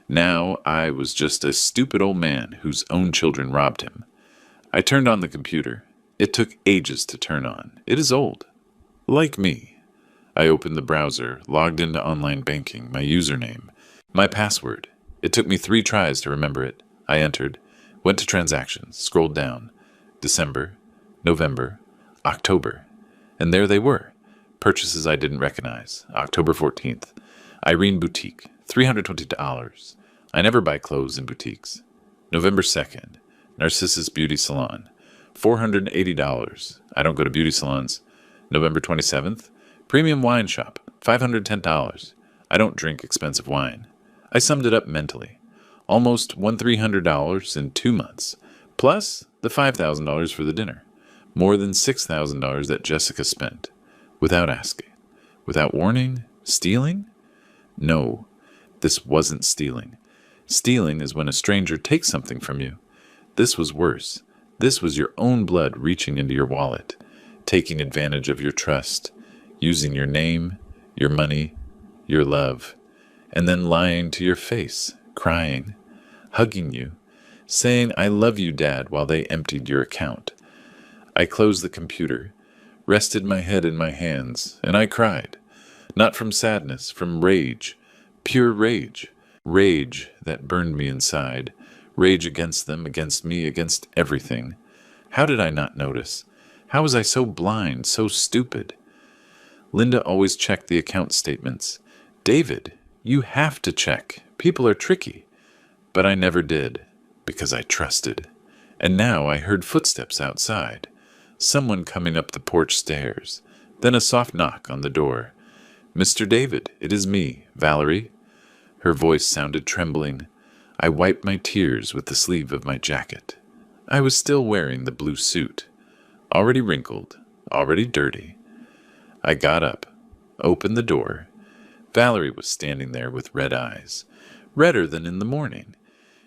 Now I was just a stupid old man whose own children robbed him. I turned on the computer. It took ages to turn on. It is old. Like me. I opened the browser, logged into online banking, my username, my password. It took me 3 tries to remember it. I entered, went to transactions, scrolled down. December, November, October. And there they were. Purchases I didn't recognize. October 14th. Irene Boutique, $320. I never buy clothes in boutiques. November 2nd. Narcissus Beauty Salon, $480. I don't go to beauty salons. November 27th. Premium Wine Shop, $510. I don't drink expensive wine. I summed it up mentally. Almost $1,300 in 2 months, plus the $5,000 for the dinner. More than $6,000 that Jessica spent, without asking, without warning. Stealing? No, this wasn't stealing. Stealing is when a stranger takes something from you. This was worse. This was your own blood reaching into your wallet, taking advantage of your trust, using your name, your money, your love, and then lying to your face, crying, hugging you, saying, I love you, Dad, while they emptied your account. I closed the computer, rested my head in my hands, and I cried. Not from sadness, from rage, pure rage. Rage that burned me inside. Rage against them, against me, against everything. How did I not notice? How was I so blind, so stupid? Linda always checked the account statements. David, you have to check. People are tricky. But I never did, because I trusted. And now I heard footsteps outside. Someone coming up the porch stairs. Then a soft knock on the door. Mr. David, it is me, Valerie. Her voice sounded trembling. I wiped my tears with the sleeve of my jacket. I was still wearing the blue suit. Already wrinkled, already dirty. I got up, opened the door. Valerie was standing there with red eyes, redder than in the morning.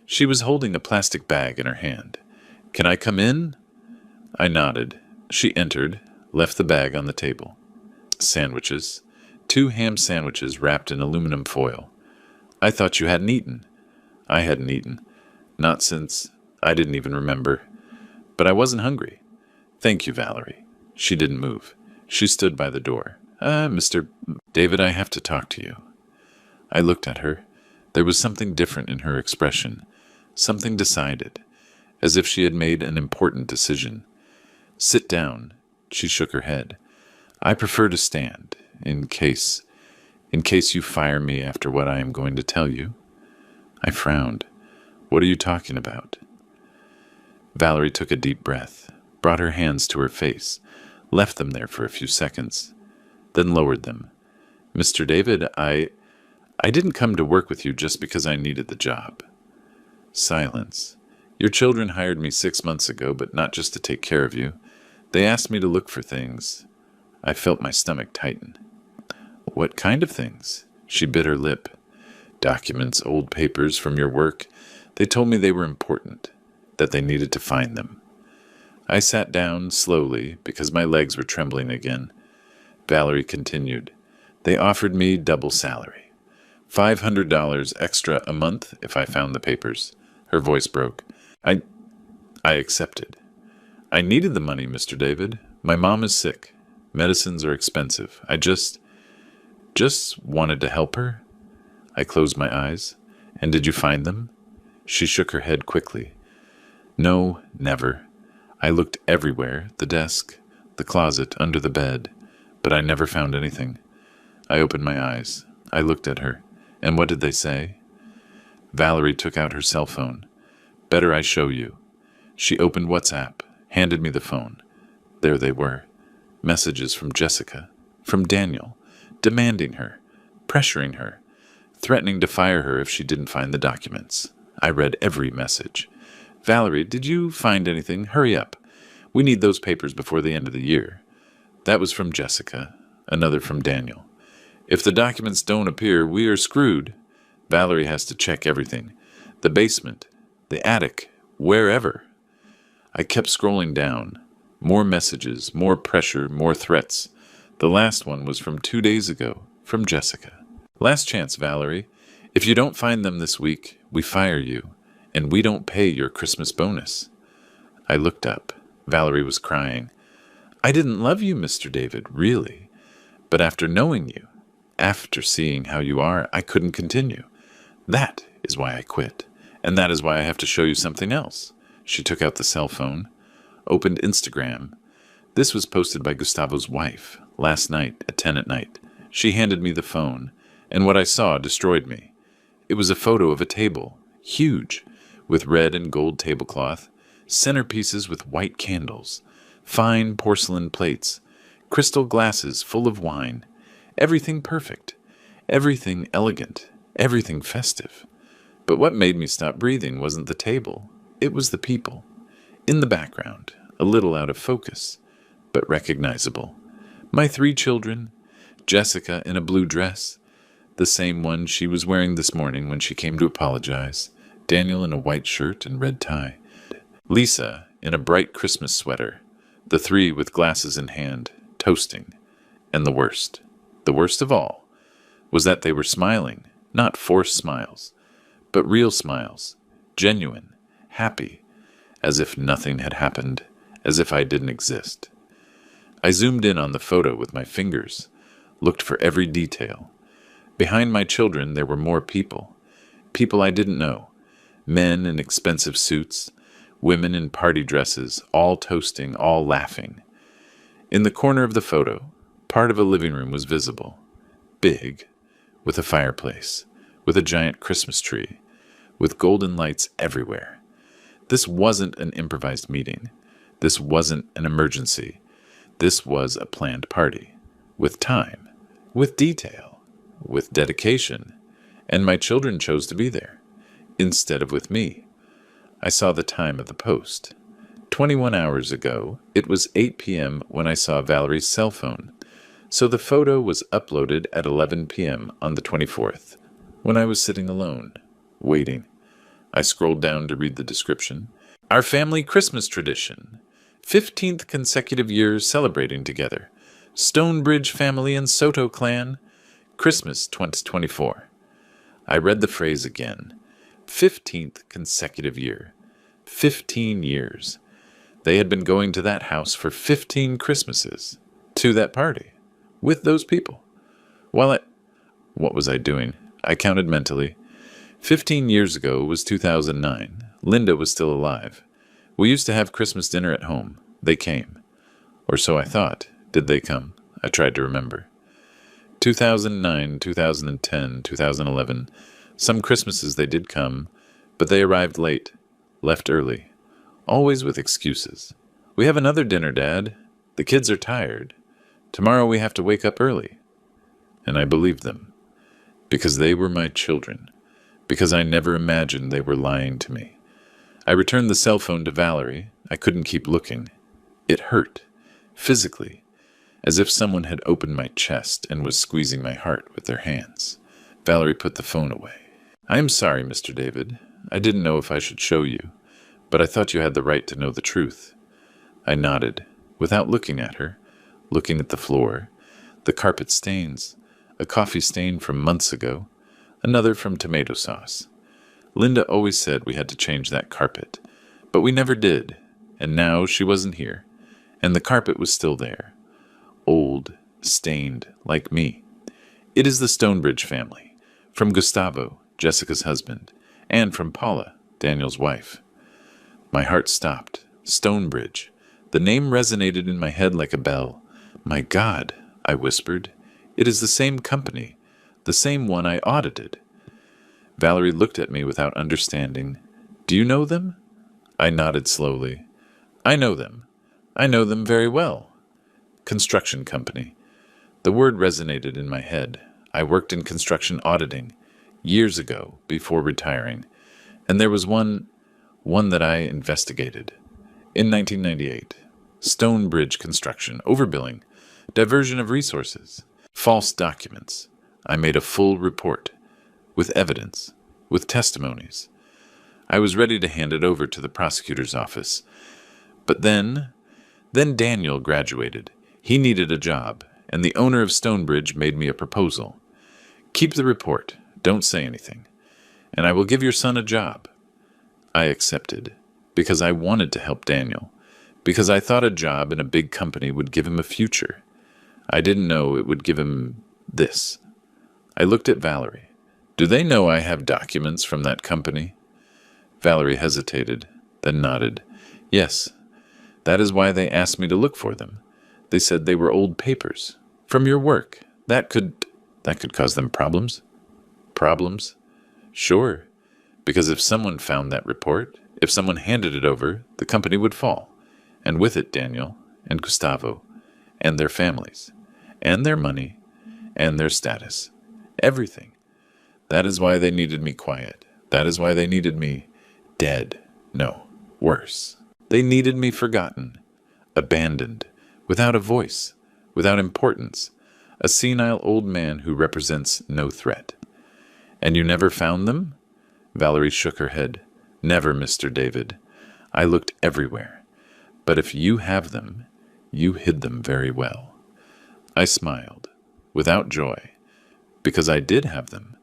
She was holding a plastic bag in her hand. Can I come in? I nodded. She entered, left the bag on the table. Sandwiches. 2 ham sandwiches wrapped in aluminum foil. I thought you hadn't eaten. I hadn't eaten. Not since... I didn't even remember. But I wasn't hungry. Thank you, Valerie. She didn't move. She stood by the door. Mr. David, I have to talk to you. I looked at her. There was something different in her expression. something decided, as if she had made an important decision. "Sit down." She shook her head. "I prefer to stand, in case you fire me after what I am going to tell you." I frowned. "What are you talking about?" Valerie took a deep breath, brought her hands to her face, left them there for a few seconds, then lowered them. "Mr. David, I didn't come to work with you just because I needed the job." Silence. "Your children hired me 6 months ago, but not just to take care of you. They asked me to look for things." I felt my stomach tighten. "What kind of things?" She bit her lip. "Documents, old papers from your work. They told me they were important, that they needed to find them." I sat down slowly because my legs were trembling again. Valerie continued. "They offered me double salary. $500 extra a month if I found the papers." Her voice broke. I accepted. "I needed the money, Mr. David. My mom is sick. Medicines are expensive. I just wanted to help her." I closed my eyes. "And did you find them?" She shook her head quickly. "No, never. I looked everywhere, the desk, the closet, under the bed, but I never found anything." I opened my eyes. I looked at her. "And what did they say?" Valerie took out her cell phone. "Better I show you." She opened WhatsApp, handed me the phone. There they were. Messages from Jessica, from Daniel, demanding her, pressuring her, threatening to fire her if she didn't find the documents. I read every message. "Valerie, did you find anything? Hurry up. We need those papers before the end of the year." That was from Jessica, another from Daniel. "If the documents don't appear, we are screwed. Valerie has to check everything. The basement, the attic, wherever." I kept scrolling down. More messages, more pressure, more threats. The last one was from 2 days ago, from Jessica. "Last chance, Valerie. If you don't find them this week, we fire you, and we don't pay your Christmas bonus." I looked up. Valerie was crying. "I didn't love you, Mr. David, really. But after knowing you, after seeing how you are, I couldn't continue. That is why I quit. And that is why I have to show you something else." She took out the cell phone, opened Instagram. This was posted by Gustavo's wife, last night at 10 at night. She handed me the phone, and what I saw destroyed me. It was a photo of a table, huge, with red and gold tablecloth, centerpieces with white candles, fine porcelain plates, crystal glasses full of wine, everything perfect, everything elegant, everything festive. But what made me stop breathing wasn't the table, it was the people. In the background, a little out of focus, but recognizable. My 3 children, Jessica in a blue dress, the same one she was wearing this morning when she came to apologize, Daniel in a white shirt and red tie, Lisa in a bright Christmas sweater, the 3 with glasses in hand, toasting. And the worst of all, was that they were smiling, not forced smiles, but real smiles, genuine, happy, as if nothing had happened, as if I didn't exist. I zoomed in on the photo with my fingers, looked for every detail. Behind my children there were more people I didn't know, men in expensive suits, women in party dresses, all toasting, all laughing. In the corner of the photo, part of a living room was visible, big, with a fireplace, with a giant Christmas tree, with golden lights everywhere. This wasn't an improvised meeting. This wasn't an emergency. This was a planned party, with time, with detail, with dedication, and my children chose to be there, instead of with me. I saw the time of the post. 21 hours ago, it was 8 p.m. when I saw Valerie's cell phone, so the photo was uploaded at 11 p.m. on the 24th, when I was sitting alone, waiting. I scrolled down to read the description. "Our family Christmas tradition. 15th consecutive year celebrating together. Stonebridge family and Soto clan. Christmas 2024. I read the phrase again. 15th consecutive year. 15 years. They had been going to that house for 15 Christmases. To that party. With those people. What was I doing? I counted mentally. 15 years ago was 2009. Linda was still alive. We used to have Christmas dinner at home. They came. Or so I thought. Did they come? I tried to remember. 2009, 2010, 2011. Some Christmases they did come, but they arrived late, left early, always with excuses. We have another dinner, Dad. The kids are tired. Tomorrow we have to wake up early. And I believed them, because they were my children, because I never imagined they were lying to me. I returned the cell phone to Valerie. I couldn't keep looking. It hurt, physically, as if someone had opened my chest and was squeezing my heart with their hands. Valerie put the phone away. I am sorry, Mr. David. I didn't know if I should show you, but I thought you had the right to know the truth. I nodded, without looking at her, looking at the floor, the carpet stains, a coffee stain from months ago, another from tomato sauce. Linda always said we had to change that carpet, but we never did, and now she wasn't here, and the carpet was still there. Old, stained, like me. It is the Stonebridge family, from Gustavo, Jessica's husband, and from Paula, Daniel's wife. My heart stopped. Stonebridge. The name resonated in my head like a bell. My God, I whispered. It is the same company, the same one I audited. Valerie looked at me without understanding. Do you know them? I nodded slowly. I know them. I know them very well. Construction company. The word resonated in my head. I worked in construction auditing years ago, before retiring, and there was one that I investigated. In 1998, Stonebridge construction, overbilling, diversion of resources, false documents. I made a full report, with evidence, with testimonies. I was ready to hand it over to the prosecutor's office. But then Daniel graduated. He needed a job, and the owner of Stonebridge made me a proposal. Keep the report. Don't say anything, and I will give your son a job. I accepted, because I wanted to help Daniel, because I thought a job in a big company would give him a future. I didn't know it would give him this. I looked at Valerie. Do they know I have documents from that company? Valerie hesitated, then nodded. Yes, that is why they asked me to look for them. They said they were old papers, from your work. That could cause them problems. Problems? Sure, because if someone found that report, if someone handed it over, the company would fall, and with it Daniel and Gustavo, and their families, and their money, and their status, everything. That is why they needed me quiet. That is why they needed me dead. No, worse. They needed me forgotten, abandoned, without a voice, without importance, a senile old man who represents no threat. And you never found them? Valerie shook her head. Never, Mr. David. I looked everywhere. But if you have them, you hid them very well. I smiled, without joy, because I did have them,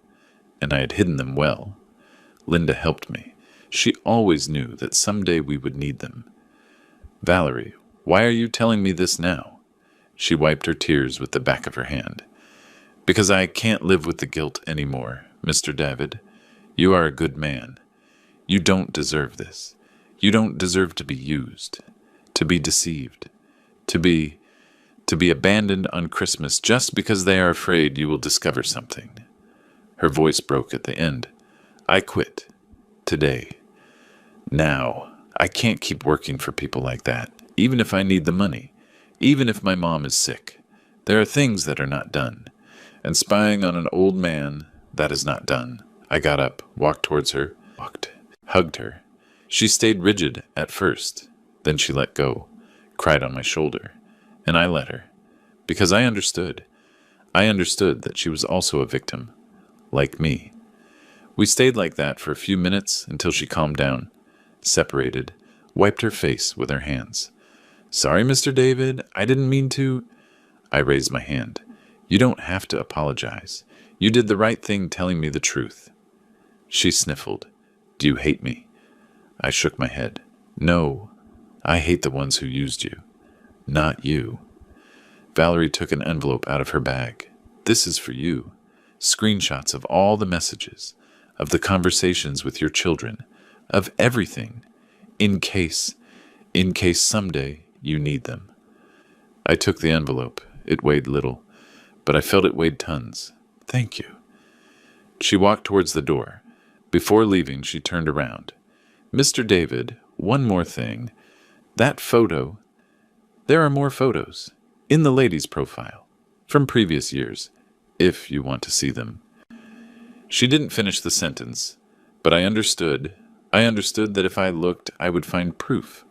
and I had hidden them well. Linda helped me. She always knew that someday we would need them. Valerie, why are you telling me this now? She wiped her tears with the back of her hand. Because I can't live with the guilt anymore, Mr. David. You are a good man. You don't deserve this. You don't deserve to be used, to be deceived, to be abandoned on Christmas just because they are afraid you will discover something. Her voice broke at the end. I quit. Today. Now. I can't keep working for people like that, even if I need the money, even if my mom is sick. There are things that are not done, and spying on an old man, that is not done. I got up, walked towards her, hugged her. She stayed rigid at first, then she let go, cried on my shoulder, and I let her, because I understood. I understood that she was also a victim, like me. We stayed like that for a few minutes until she calmed down, separated, wiped her face with her hands. Sorry, Mr. David, I didn't mean to. I raised my hand. You don't have to apologize. You did the right thing telling me the truth. She sniffled. Do you hate me? I shook my head. No, I hate the ones who used you. Not you. Valerie took an envelope out of her bag. This is for you. Screenshots of all the messages, of the conversations with your children, of everything, in case, someday you need them. I took the envelope. It weighed little, but I felt it weighed tons. Thank you. She walked towards the door. Before leaving, she turned around. Mr. David, one more thing. That photo, there are more photos in the lady's profile from previous years, if you want to see them. She didn't finish the sentence, but I understood. I understood that if I looked, I would find proof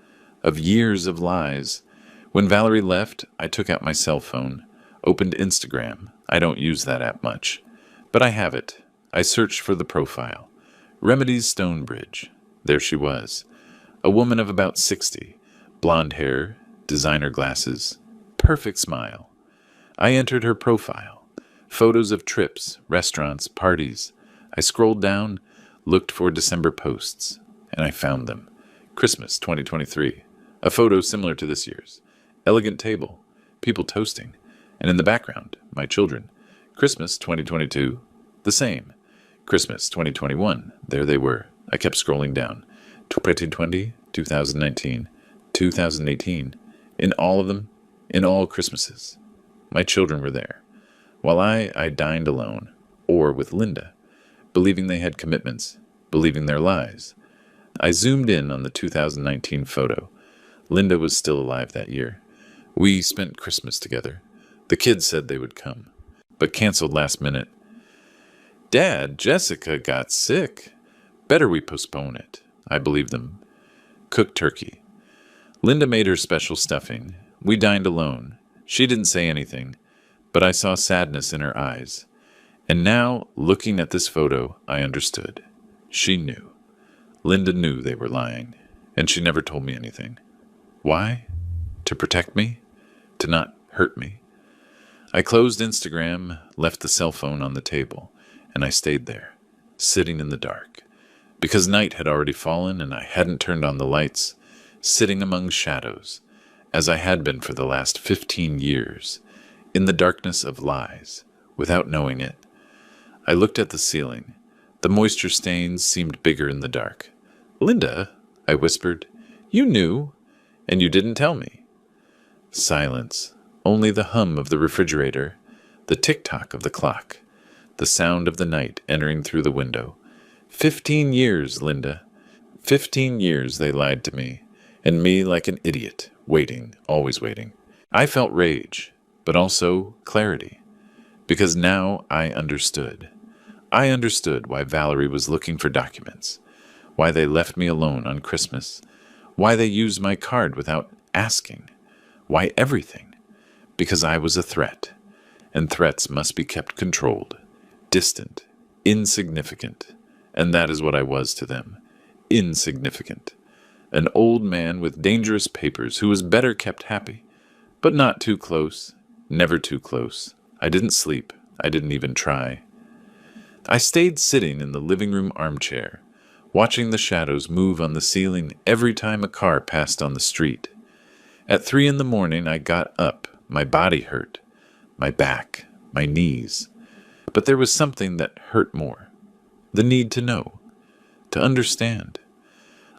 of years of lies. When Valerie left, I took out my cell phone, opened Instagram. I don't use that app much, but I have it. I searched for the profile. Remedies Stonebridge. There she was. A woman of about 60. Blonde hair, designer glasses, perfect smile. I entered her profile. Photos of trips, restaurants, parties. I scrolled down, looked for December posts, and I found them. Christmas 2023. A photo similar to this year's. Elegant table, people toasting, and in the background, my children. Christmas 2022. The same. Christmas 2021. There they were. I kept scrolling down. 2020, 2019, 2018. In all of them, in all Christmases. My children were there. While I dined alone, or with Linda, believing they had commitments, believing their lies. I zoomed in on the 2019 photo. Linda was still alive that year. We spent Christmas together. The kids said they would come, but canceled last minute. Dad, Jessica got sick. Better we postpone it. I believed them. Cooked turkey. Linda made her special stuffing. We dined alone. She didn't say anything, but I saw sadness in her eyes. And now, looking at this photo, I understood. She knew. Linda knew they were lying, and she never told me anything. Why? To protect me? To not hurt me? I closed Instagram, left the cell phone on the table, and I stayed there, sitting in the dark. Because night had already fallen and I hadn't turned on the lights, sitting among shadows, as I had been for the last 15 years, in the darkness of lies, without knowing it. I looked at the ceiling. The moisture stains seemed bigger in the dark. Linda, I whispered, you knew, and you didn't tell me. Silence. Only the hum of the refrigerator, the tick-tock of the clock, the sound of the night entering through the window. 15 years, Linda. 15 years they lied to me, and me like an idiot, waiting, always waiting. I felt rage, but also clarity, because now I understood. I understood why Valerie was looking for documents, why they left me alone on Christmas, why they used my card without asking, why everything. Because I was a threat, and threats must be kept controlled, distant, insignificant, and that is what I was to them, insignificant. An old man with dangerous papers who was better kept happy, but not too close, never too close. I didn't sleep, I didn't even try. I stayed sitting in the living room armchair, watching the shadows move on the ceiling every time a car passed on the street. At 3 a.m, I got up. My body hurt, my back, my knees. But there was something that hurt more. The need to know, to understand.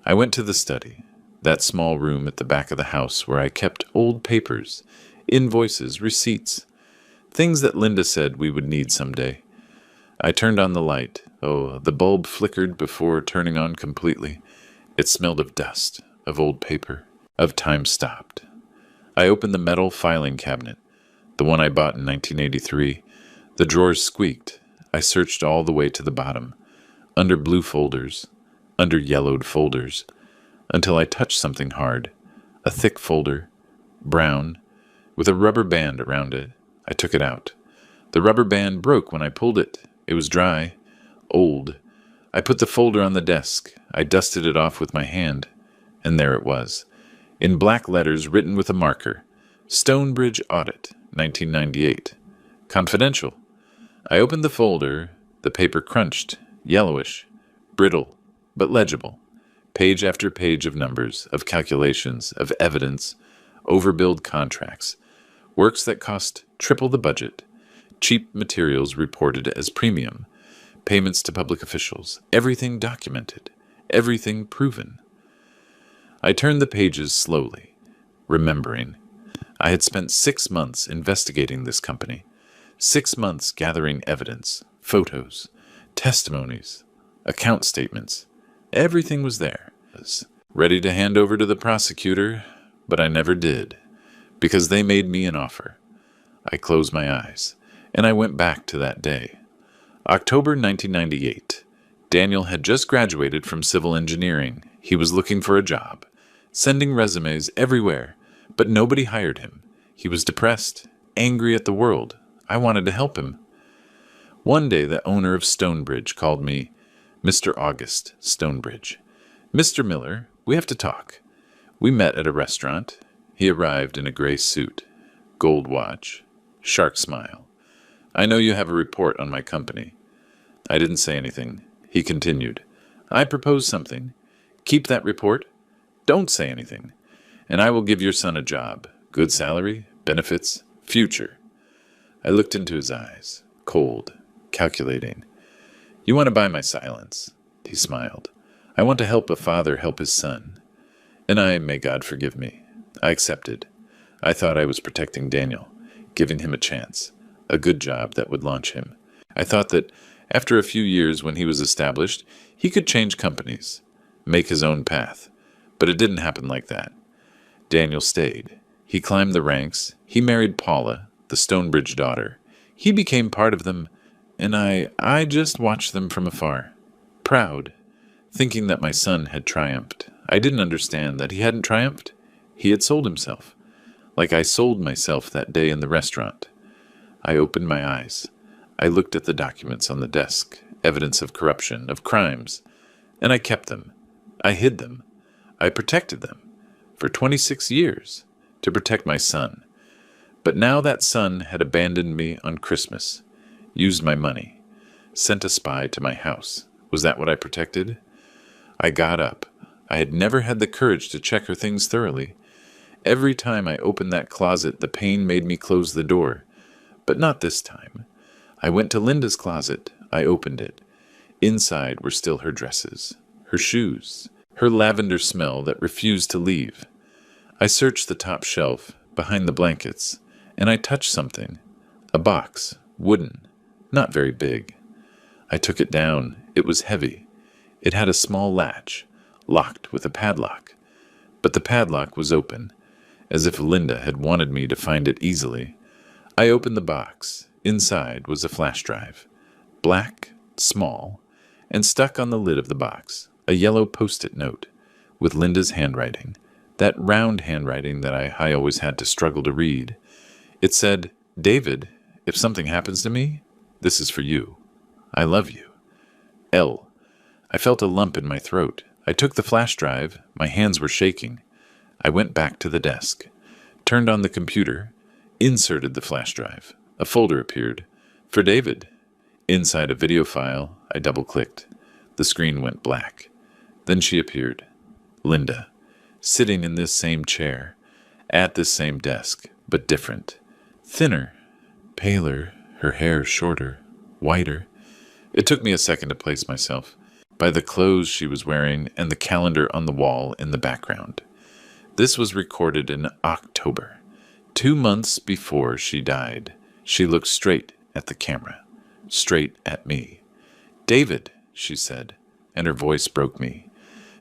I went to the study, that small room at the back of the house where I kept old papers, invoices, receipts, things that Linda said we would need someday. I turned on the light. Oh, the bulb flickered before turning on completely. It smelled of dust, of old paper, of time stopped. I opened the metal filing cabinet, the one I bought in 1983. The drawers squeaked. I searched all the way to the bottom, under blue folders, under yellowed folders, until I touched something hard, a thick folder, brown, with a rubber band around it. I took it out. The rubber band broke when I pulled it. It was dry, old. I put the folder on the desk. I dusted it off with my hand, and there it was. In black letters written with a marker, Stonebridge Audit, 1998. Confidential. I opened the folder. The paper crunched, yellowish, brittle, but legible. Page after page of numbers, of calculations, of evidence, overbilled contracts, works that cost triple the budget, cheap materials reported as premium, payments to public officials, everything documented, everything proven. I turned the pages slowly, remembering. I had spent 6 months investigating this company, 6 months gathering evidence, photos, testimonies, account statements. Everything was there. I was ready to hand over to the prosecutor, but I never did, because they made me an offer. I closed my eyes, and I went back to that day. October 1998. Daniel had just graduated from civil engineering. He was looking for a job, sending resumes everywhere, but nobody hired him. He was depressed, angry at the world. I wanted to help him. One day, the owner of Stonebridge called me, Mr. August Stonebridge. Mr. Miller, we have to talk. We met at a restaurant. He arrived in a gray suit, gold watch, shark smile. I know you have a report on my company. I didn't say anything. He continued, I propose something. Keep that report. Don't say anything. And I will give your son a job. Good salary, benefits, future. I looked into his eyes, cold, calculating. You want to buy my silence? He smiled. I want to help a father help his son. And may God forgive me. I accepted. I thought I was protecting Daniel, giving him a chance, a good job that would launch him. I thought that after a few years when he was established, he could change companies, make his own path. But it didn't happen like that. Daniel stayed. He climbed the ranks. He married Paula, the Stonebridge daughter. He became part of them, and I just watched them from afar, proud, thinking that my son had triumphed. I didn't understand that he hadn't triumphed. He had sold himself, like I sold myself that day in the restaurant. I opened my eyes. I looked at the documents on the desk, evidence of corruption, of crimes, and I kept them. I hid them. I protected them for 26 years to protect my son. But now that son had abandoned me on Christmas, used my money, sent a spy to my house. Was that what I protected? I got up. I had never had the courage to check her things thoroughly. Every time I opened that closet, the pain made me close the door. But not this time. I went to Linda's closet. I opened it. Inside were still her dresses, her shoes, her lavender smell that refused to leave. I searched the top shelf, behind the blankets, and I touched something. A box, wooden, not very big. I took it down. It was heavy. It had a small latch, locked with a padlock. But the padlock was open, as if Linda had wanted me to find it easily. I opened the box. Inside was a flash drive, black, small, and stuck on the lid of the box, a yellow post-it note with Linda's handwriting, that round handwriting that I always had to struggle to read. It said, David, if something happens to me, this is for you. I love you. L. I felt a lump in my throat. I took the flash drive. My hands were shaking. I went back to the desk, turned on the computer, inserted the flash drive. A folder appeared. For David. Inside a video file, I double-clicked. The screen went black. Then she appeared. Linda. Sitting in this same chair. At this same desk, but different. Thinner. Paler. Her hair shorter. Whiter. It took me a second to place myself. By the clothes she was wearing and the calendar on the wall in the background. This was recorded in October, 2 months before she died. She looked straight at the camera, straight at me. David, she said, and her voice broke me,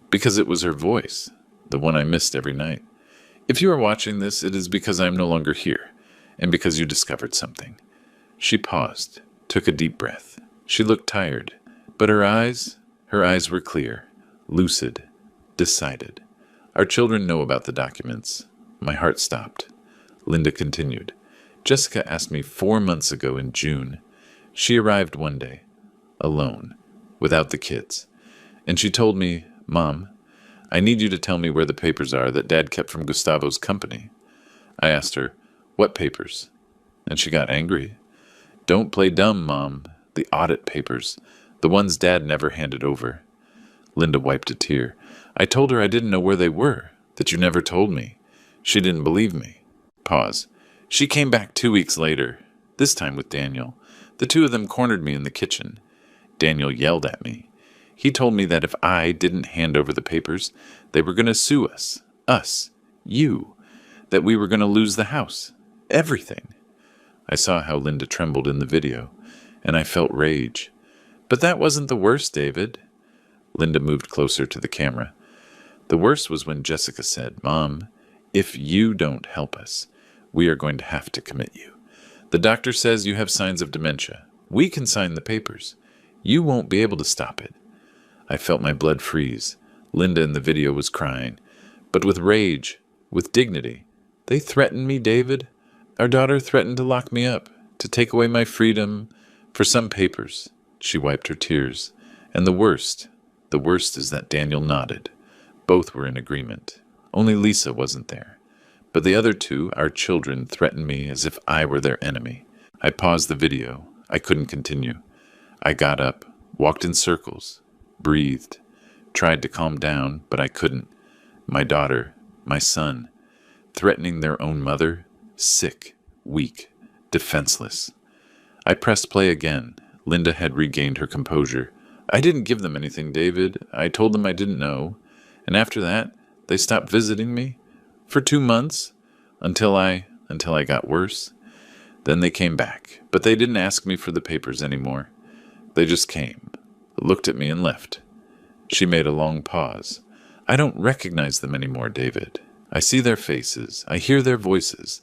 because it was her voice, the one I missed every night. If you are watching this, it is because I am no longer here, and because you discovered something. She paused, took a deep breath. She looked tired, but her eyes were clear, lucid, decided. Our children know about the documents. My heart stopped. Linda continued. Jessica asked me 4 months ago in June. She arrived one day, alone, without the kids. And she told me, Mom, I need you to tell me where the papers are that Dad kept from Gustavo's company. I asked her, what papers? And she got angry. Don't play dumb, Mom. The audit papers. The ones Dad never handed over. Linda wiped a tear. I told her I didn't know where they were, that you never told me. She didn't believe me. Pause. She came back 2 weeks later, this time with Daniel. The two of them cornered me in the kitchen. Daniel yelled at me. He told me that if I didn't hand over the papers, they were going to sue us, you, that we were going to lose the house, everything. I saw how Linda trembled in the video, and I felt rage. But that wasn't the worst, David. Linda moved closer to the camera. The worst was when Jessica said, Mom, if you don't help us, we are going to have to commit you. The doctor says you have signs of dementia. We can sign the papers. You won't be able to stop it. I felt my blood freeze. Linda in the video was crying, but with rage, with dignity. They threatened me, David. Our daughter threatened to lock me up, to take away my freedom, for some papers. She wiped her tears. And the worst is that Daniel nodded. Both were in agreement. Only Lisa wasn't there. But the other two, our children, threatened me as if I were their enemy. I paused the video. I couldn't continue. I got up, walked in circles, breathed, tried to calm down, but I couldn't. My daughter, my son, threatening their own mother, sick, weak, defenseless. I pressed play again. Linda had regained her composure. I didn't give them anything, David. I told them I didn't know. And after that, they stopped visiting me for 2 months until I got worse. Then they came back, but they didn't ask me for the papers anymore. They just came, looked at me and left. She made a long pause. I don't recognize them anymore, David. I see their faces. I hear their voices.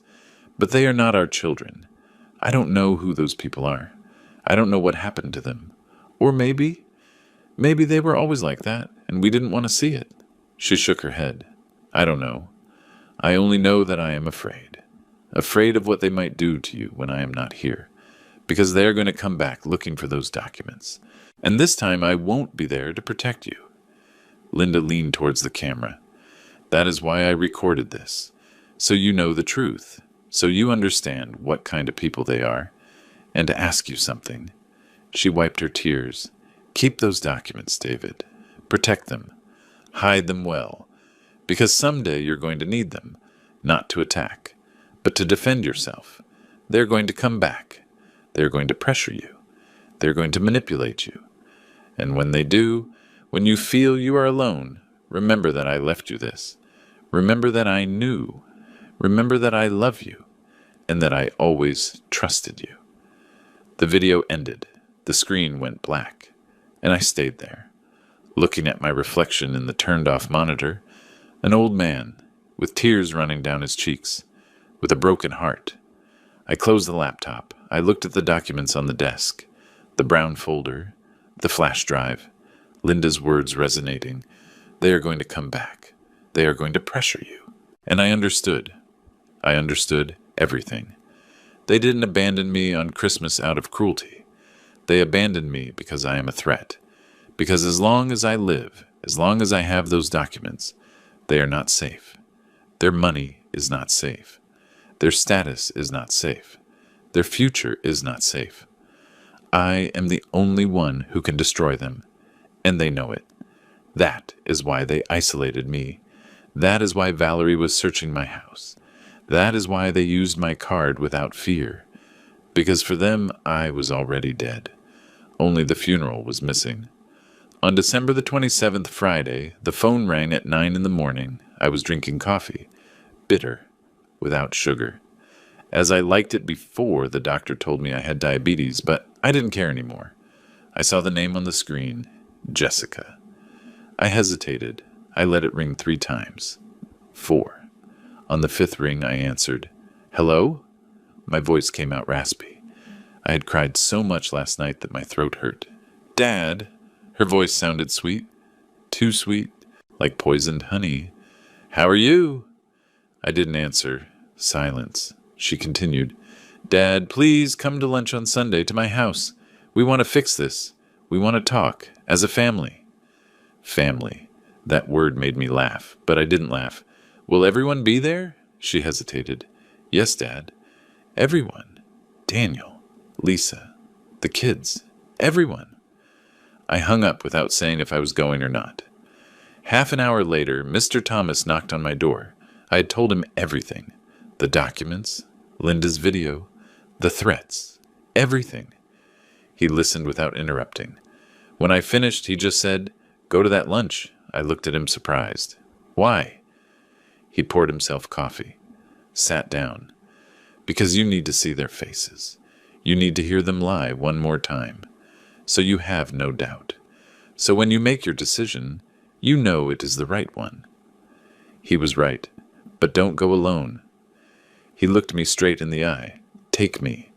But they are not our children. I don't know who those people are. I don't know what happened to them. Or maybe they were always like that, and we didn't want to see it. She shook her head. I don't know. I only know that I am afraid. Afraid of what they might do to you when I am not here. Because they are going to come back looking for those documents. And this time I won't be there to protect you. Linda leaned towards the camera. That is why I recorded this. So you know the truth. So you understand what kind of people they are. And to ask you something. She wiped her tears. Keep those documents, David. Protect them. Hide them well. Because someday you're going to need them. Not to attack, but to defend yourself. They're going to come back. They're going to pressure you. They're going to manipulate you. And when they do, when you feel you are alone, remember that I left you this. Remember that I knew. Remember that I love you. And that I always trusted you. The video ended. The screen went black. And I stayed there, looking at my reflection in the turned-off monitor, an old man, with tears running down his cheeks, with a broken heart. I closed the laptop. I looked at the documents on the desk, the brown folder, the flash drive, Linda's words resonating. They are going to come back. They are going to pressure you. And I understood. I understood everything. They didn't abandon me on Christmas out of cruelty. They abandoned me because I am a threat. Because as long as I live, as long as I have those documents, they are not safe. Their money is not safe. Their status is not safe. Their future is not safe. I am the only one who can destroy them, and they know it. That is why they isolated me. That is why Valerie was searching my house. That is why they used my card without fear. Because for them, I was already dead. Only the funeral was missing. On December the 27th, Friday, the phone rang at 9 in the morning. I was drinking coffee. Bitter. Without sugar. As I liked it before, the doctor told me I had diabetes, but I didn't care anymore. I saw the name on the screen. Jessica. I hesitated. I let it ring 3 times. 4. On the 5th ring, I answered, "Hello?" My voice came out raspy. I had cried so much last night that my throat hurt. "Dad!" Her voice sounded sweet. Too sweet, like poisoned honey. "How are you?" I didn't answer. Silence. She continued, "Dad, please come to lunch on Sunday to my house. We want to fix this. We want to talk, as a family." Family. That word made me laugh, but I didn't laugh. "Will everyone be there?" She hesitated. "Yes, Dad. Everyone. Daniel. Lisa. The kids. Everyone." I hung up without saying if I was going or not. Half an hour later, Mr. Thomas knocked on my door. I had told him everything. The documents, Linda's video, the threats, everything. He listened without interrupting. When I finished, he just said, "Go to that lunch." I looked at him surprised. "Why?" He poured himself coffee, sat down. "Because you need to see their faces. You need to hear them lie one more time. So you have no doubt. So when you make your decision, you know it is the right one." He was right. But don't go alone. He looked me straight in the eye. "Take me.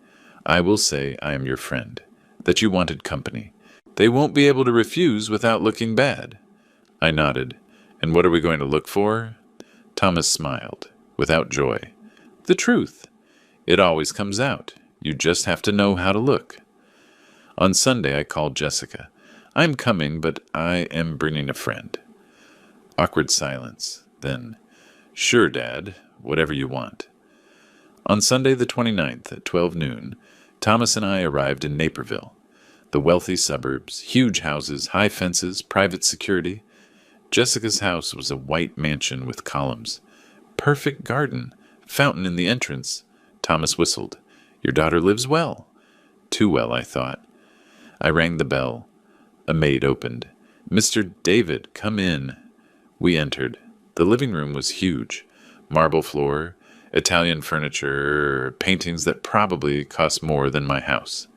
I will say I am your friend, that you wanted company. They won't be able to refuse without looking bad." I nodded. "And what are we going to look for?" Thomas smiled, without joy. "The truth. It always comes out. You just have to know how to look." On Sunday, I called Jessica. "I'm coming, but I am bringing a friend." Awkward silence. Then, "Sure, Dad, whatever you want." On Sunday the 29th at 12 noon, Thomas and I arrived in Naperville. The wealthy suburbs, huge houses, high fences, private security. Jessica's house was a white mansion with columns. Perfect garden, fountain in the entrance. Thomas whistled. "Your daughter lives well." Too well, I thought. I rang the bell. A maid opened. "Mr. David, come in." We entered. The living room was huge. Marble floor, Italian furniture, paintings that probably cost more than my house.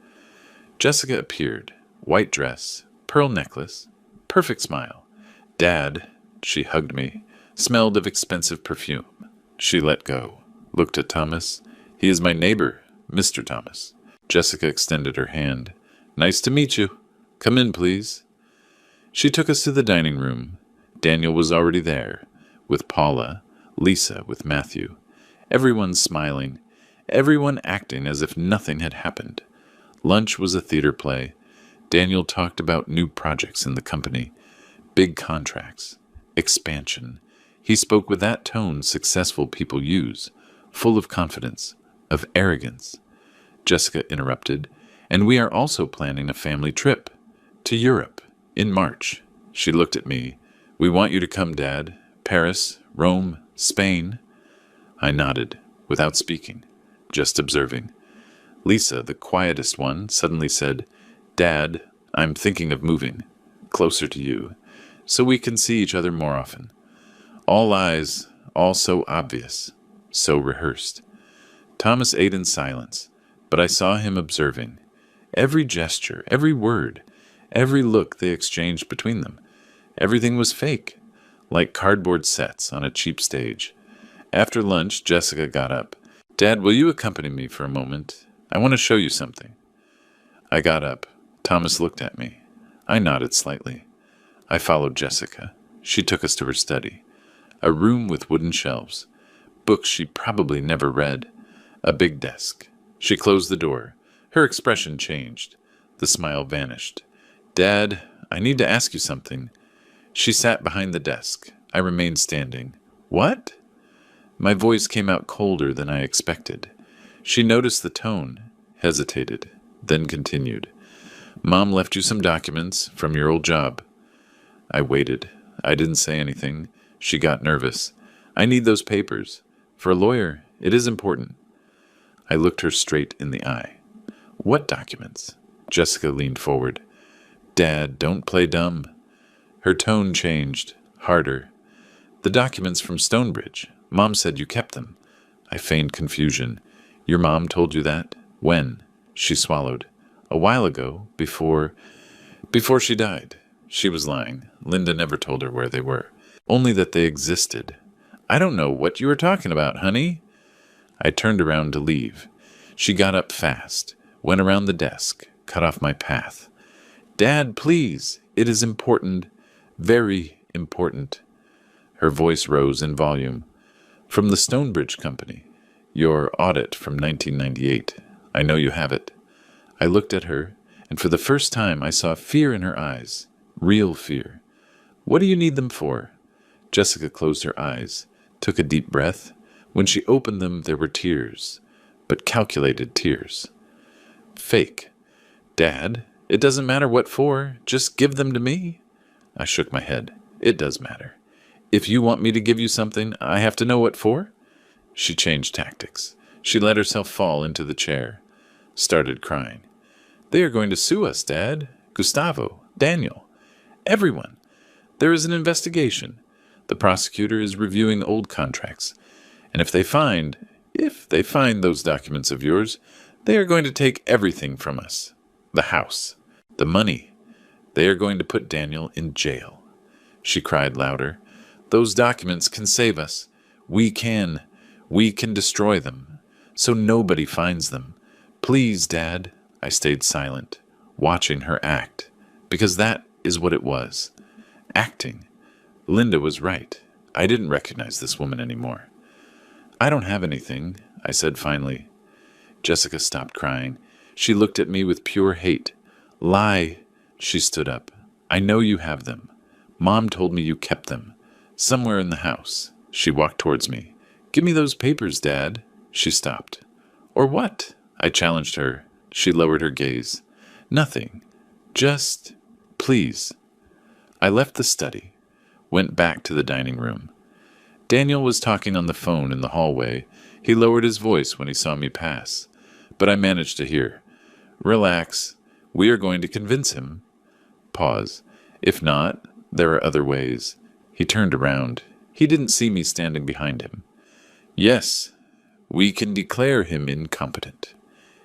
Jessica appeared. White dress, pearl necklace, perfect smile. "Dad," she hugged me, smelled of expensive perfume. She let go, looked at Thomas. "He is my neighbor, Mr. Thomas." Jessica extended her hand. "Nice to meet you. Come in, please." She took us to the dining room. Daniel was already there, with Paula, Lisa with Matthew. Everyone smiling, everyone acting as if nothing had happened. Lunch was a theater play. Daniel talked about new projects in the company, big contracts, expansion. He spoke with that tone successful people use, full of confidence, of arrogance. Jessica interrupted, "And we are also planning a family trip to Europe in March." She looked at me. "We want you to come, Dad. Paris, Rome, Spain." I nodded, without speaking, just observing. Lisa, the quietest one, suddenly said, "Dad, I'm thinking of moving, closer to you, so we can see each other more often." All eyes, all so obvious, so rehearsed. Thomas ate in silence, but I saw him observing. Every gesture, every word, every look they exchanged between them. Everything was fake, like cardboard sets on a cheap stage. After lunch, Jessica got up. "Dad, will you accompany me for a moment? I want to show you something." I got up. Thomas looked at me. I nodded slightly. I followed Jessica. She took us to her study. A room with wooden shelves. Books she probably never read. A big desk. She closed the door. Her expression changed. The smile vanished. "Dad, I need to ask you something." She sat behind the desk. I remained standing. "What?" My voice came out colder than I expected. She noticed the tone, hesitated, then continued. "Mom left you some documents from your old job." I waited. I didn't say anything. She got nervous. "I need those papers. For a lawyer, it is important." I looked her straight in the eye. "What documents?" Jessica leaned forward. "Dad, don't play dumb." Her tone changed, harder. "The documents from Stonebridge. Mom said you kept them." I feigned confusion. "Your mom told you that? When?" She swallowed. "A while ago, before she died." She was lying. Linda never told her where they were. Only that they existed. "I don't know what you are talking about, honey." I turned around to leave. She got up fast, went around the desk, cut off my path. "Dad, please. It is important. Very important." Her voice rose in volume. "From the Stonebridge Company. Your audit from 1998. I know you have it." I looked at her, and for the first time I saw fear in her eyes. Real fear. "What do you need them for?" Jessica closed her eyes, took a deep breath. When she opened them, there were tears, but calculated tears. "Fake. Dad, it doesn't matter what for. Just give them to me." I shook my head. "It does matter. If you want me to give you something, I have to know what for?" She changed tactics. She let herself fall into the chair. Started crying. "They are going to sue us, Dad. Gustavo, Daniel. Everyone. There is an investigation. The prosecutor is reviewing old contracts. And if they find those documents of yours, they are going to take everything from us. The house. The money. They are going to put Daniel in jail. She cried louder. Those documents can save us. We can destroy them, so nobody finds them. Please, Dad. I stayed silent, watching her act, because that is what it was. Acting. Linda was right. I didn't recognize this woman anymore. I don't have anything, I said finally. Jessica stopped crying. She looked at me with pure hate. Lie. She stood up. I know you have them. Mom told me you kept them. Somewhere in the house. She walked towards me. Give me those papers, Dad. She stopped. Or what? I challenged her. She lowered her gaze. Nothing. Just, please. I left the study, went back to the dining room. Daniel was talking on the phone in the hallway. He lowered his voice when he saw me pass, but I managed to hear. Relax. We are going to convince him. Pause. If not, there are other ways. He turned around. He didn't see me standing behind him. Yes, we can declare him incompetent.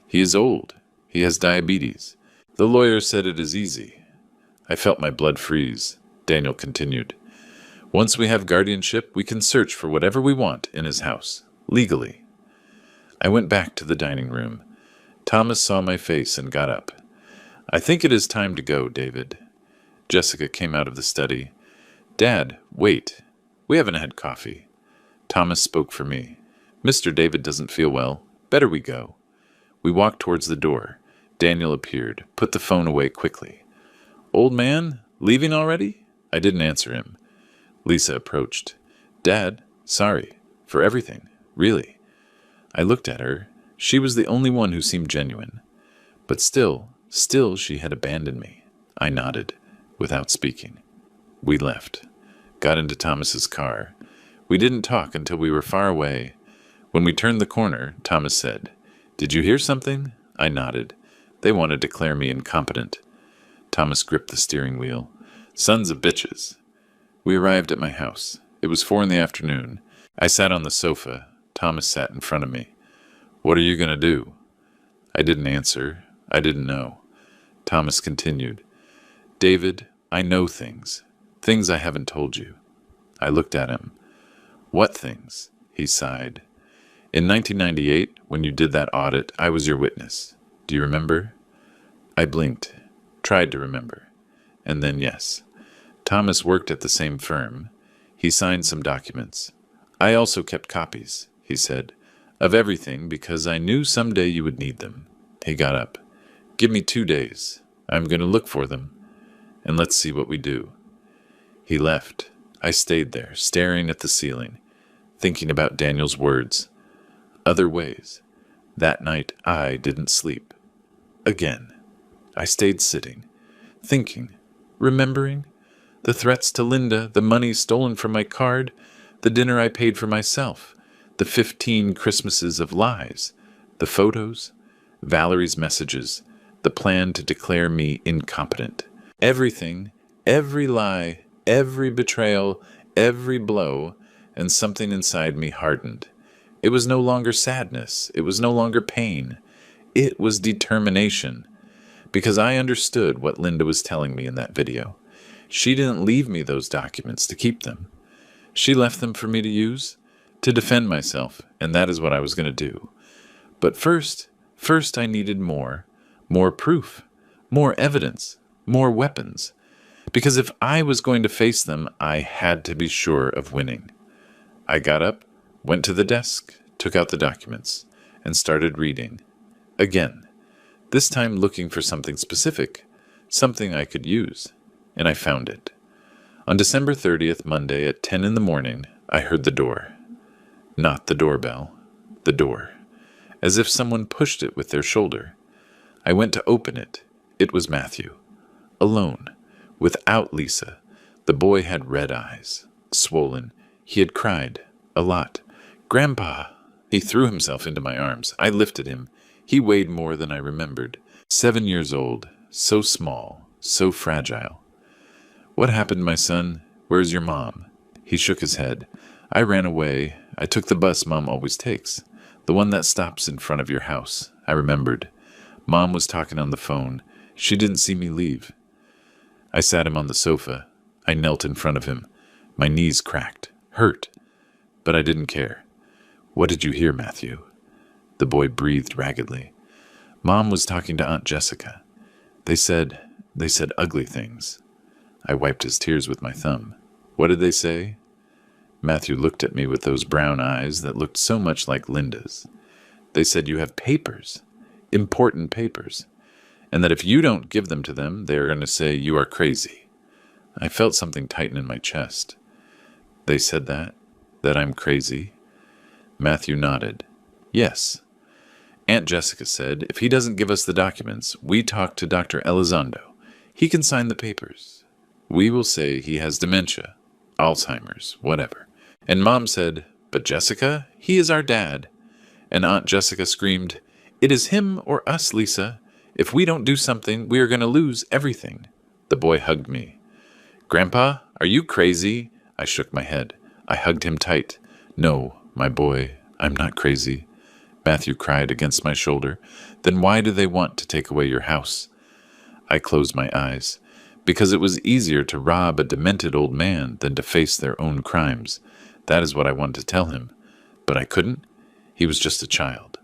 He is old. He has diabetes. The lawyer said it is easy. I felt my blood freeze. Daniel continued. Once we have guardianship, we can search for whatever we want in his house, legally. I went back to the dining room. Thomas saw my face and got up. I think it is time to go, David. Jessica came out of the study. Dad, wait. We haven't had coffee. Thomas spoke for me. Mr. David doesn't feel well. Better we go. We walked towards the door. Daniel appeared, put the phone away quickly. Old man, leaving already? I didn't answer him. Lisa approached. Dad, sorry. For everything. Really. I looked at her. She was the only one who seemed genuine. But still she had abandoned me. I nodded, without speaking. We left. Got into Thomas's car. We didn't talk until we were far away. When we turned the corner, Thomas said, Did you hear something? I nodded. They want to declare me incompetent. Thomas gripped the steering wheel. Sons of bitches. We arrived at my house. It was 4 p.m. I sat on the sofa. Thomas sat in front of me. What are you going to do? I didn't answer. I didn't know. Thomas continued. David, I know things. Things I haven't told you. I looked at him. What things? He sighed. In 1998, when you did that audit, I was your witness. Do you remember? I blinked, tried to remember. And then yes. Thomas worked at the same firm. He signed some documents. I also kept copies, he said, of everything because I knew someday you would need them. He got up. Give me 2 days. I'm going to look for them. And let's see what we do. He left. I stayed there, staring at the ceiling, thinking about Daniel's words. Other ways. That night I didn't sleep. Again. I stayed sitting, thinking, remembering. The threats to Linda, the money stolen from my card, the dinner I paid for myself, the 15 Christmases of lies, the photos, Valerie's messages, the plan to declare me incompetent. Everything, every lie, every betrayal, every blow, and something inside me hardened. It was no longer sadness. It was no longer pain. It was determination. Because I understood what Linda was telling me in that video. She didn't leave me those documents to keep them. She left them for me to use, to defend myself, and that is what I was going to do. But first I needed more proof, more evidence, more weapons. Because if I was going to face them, I had to be sure of winning. I got up, went to the desk, took out the documents, and started reading. Again, this time looking for something specific, something I could use, and I found it. On December 30th, Monday at 10 a.m, I heard the door. Not the doorbell, the door, as if someone pushed it with their shoulder. I went to open it. It was Matthew, alone, without Lisa. The boy had red eyes, swollen. He had cried, a lot. Grandpa! He threw himself into my arms. I lifted him. He weighed more than I remembered. 7 years old, so small, so fragile. What happened, my son? Where's your mom? He shook his head. I ran away. I took the bus Mom always takes. The one that stops in front of your house. I remembered. Mom was talking on the phone. She didn't see me leave. I sat him on the sofa. I knelt in front of him. My knees cracked. Hurt. But I didn't care. What did you hear, Matthew? The boy breathed raggedly. Mom was talking to Aunt Jessica. They said ugly things. I wiped his tears with my thumb. What did they say? Matthew looked at me with those brown eyes that looked so much like Linda's. They said you have papers, important papers, and that if you don't give them to them, they are going to say you are crazy. I felt something tighten in my chest. They said that I'm crazy? Matthew nodded. Yes. Aunt Jessica said if he doesn't give us the documents, we talk to Dr. Elizondo. He can sign the papers. We will say he has dementia, Alzheimer's, whatever. And Mom said, but Jessica, he is our dad. And Aunt Jessica screamed, it is him or us, Lisa. If we don't do something, we are going to lose everything. The boy hugged me. Grandpa, are you crazy? I shook my head. I hugged him tight. No, my boy, I'm not crazy. Matthew cried against my shoulder. Then why do they want to take away your house? I closed my eyes. Because it was easier to rob a demented old man than to face their own crimes. That is what I wanted to tell him. But I couldn't. He was just a child.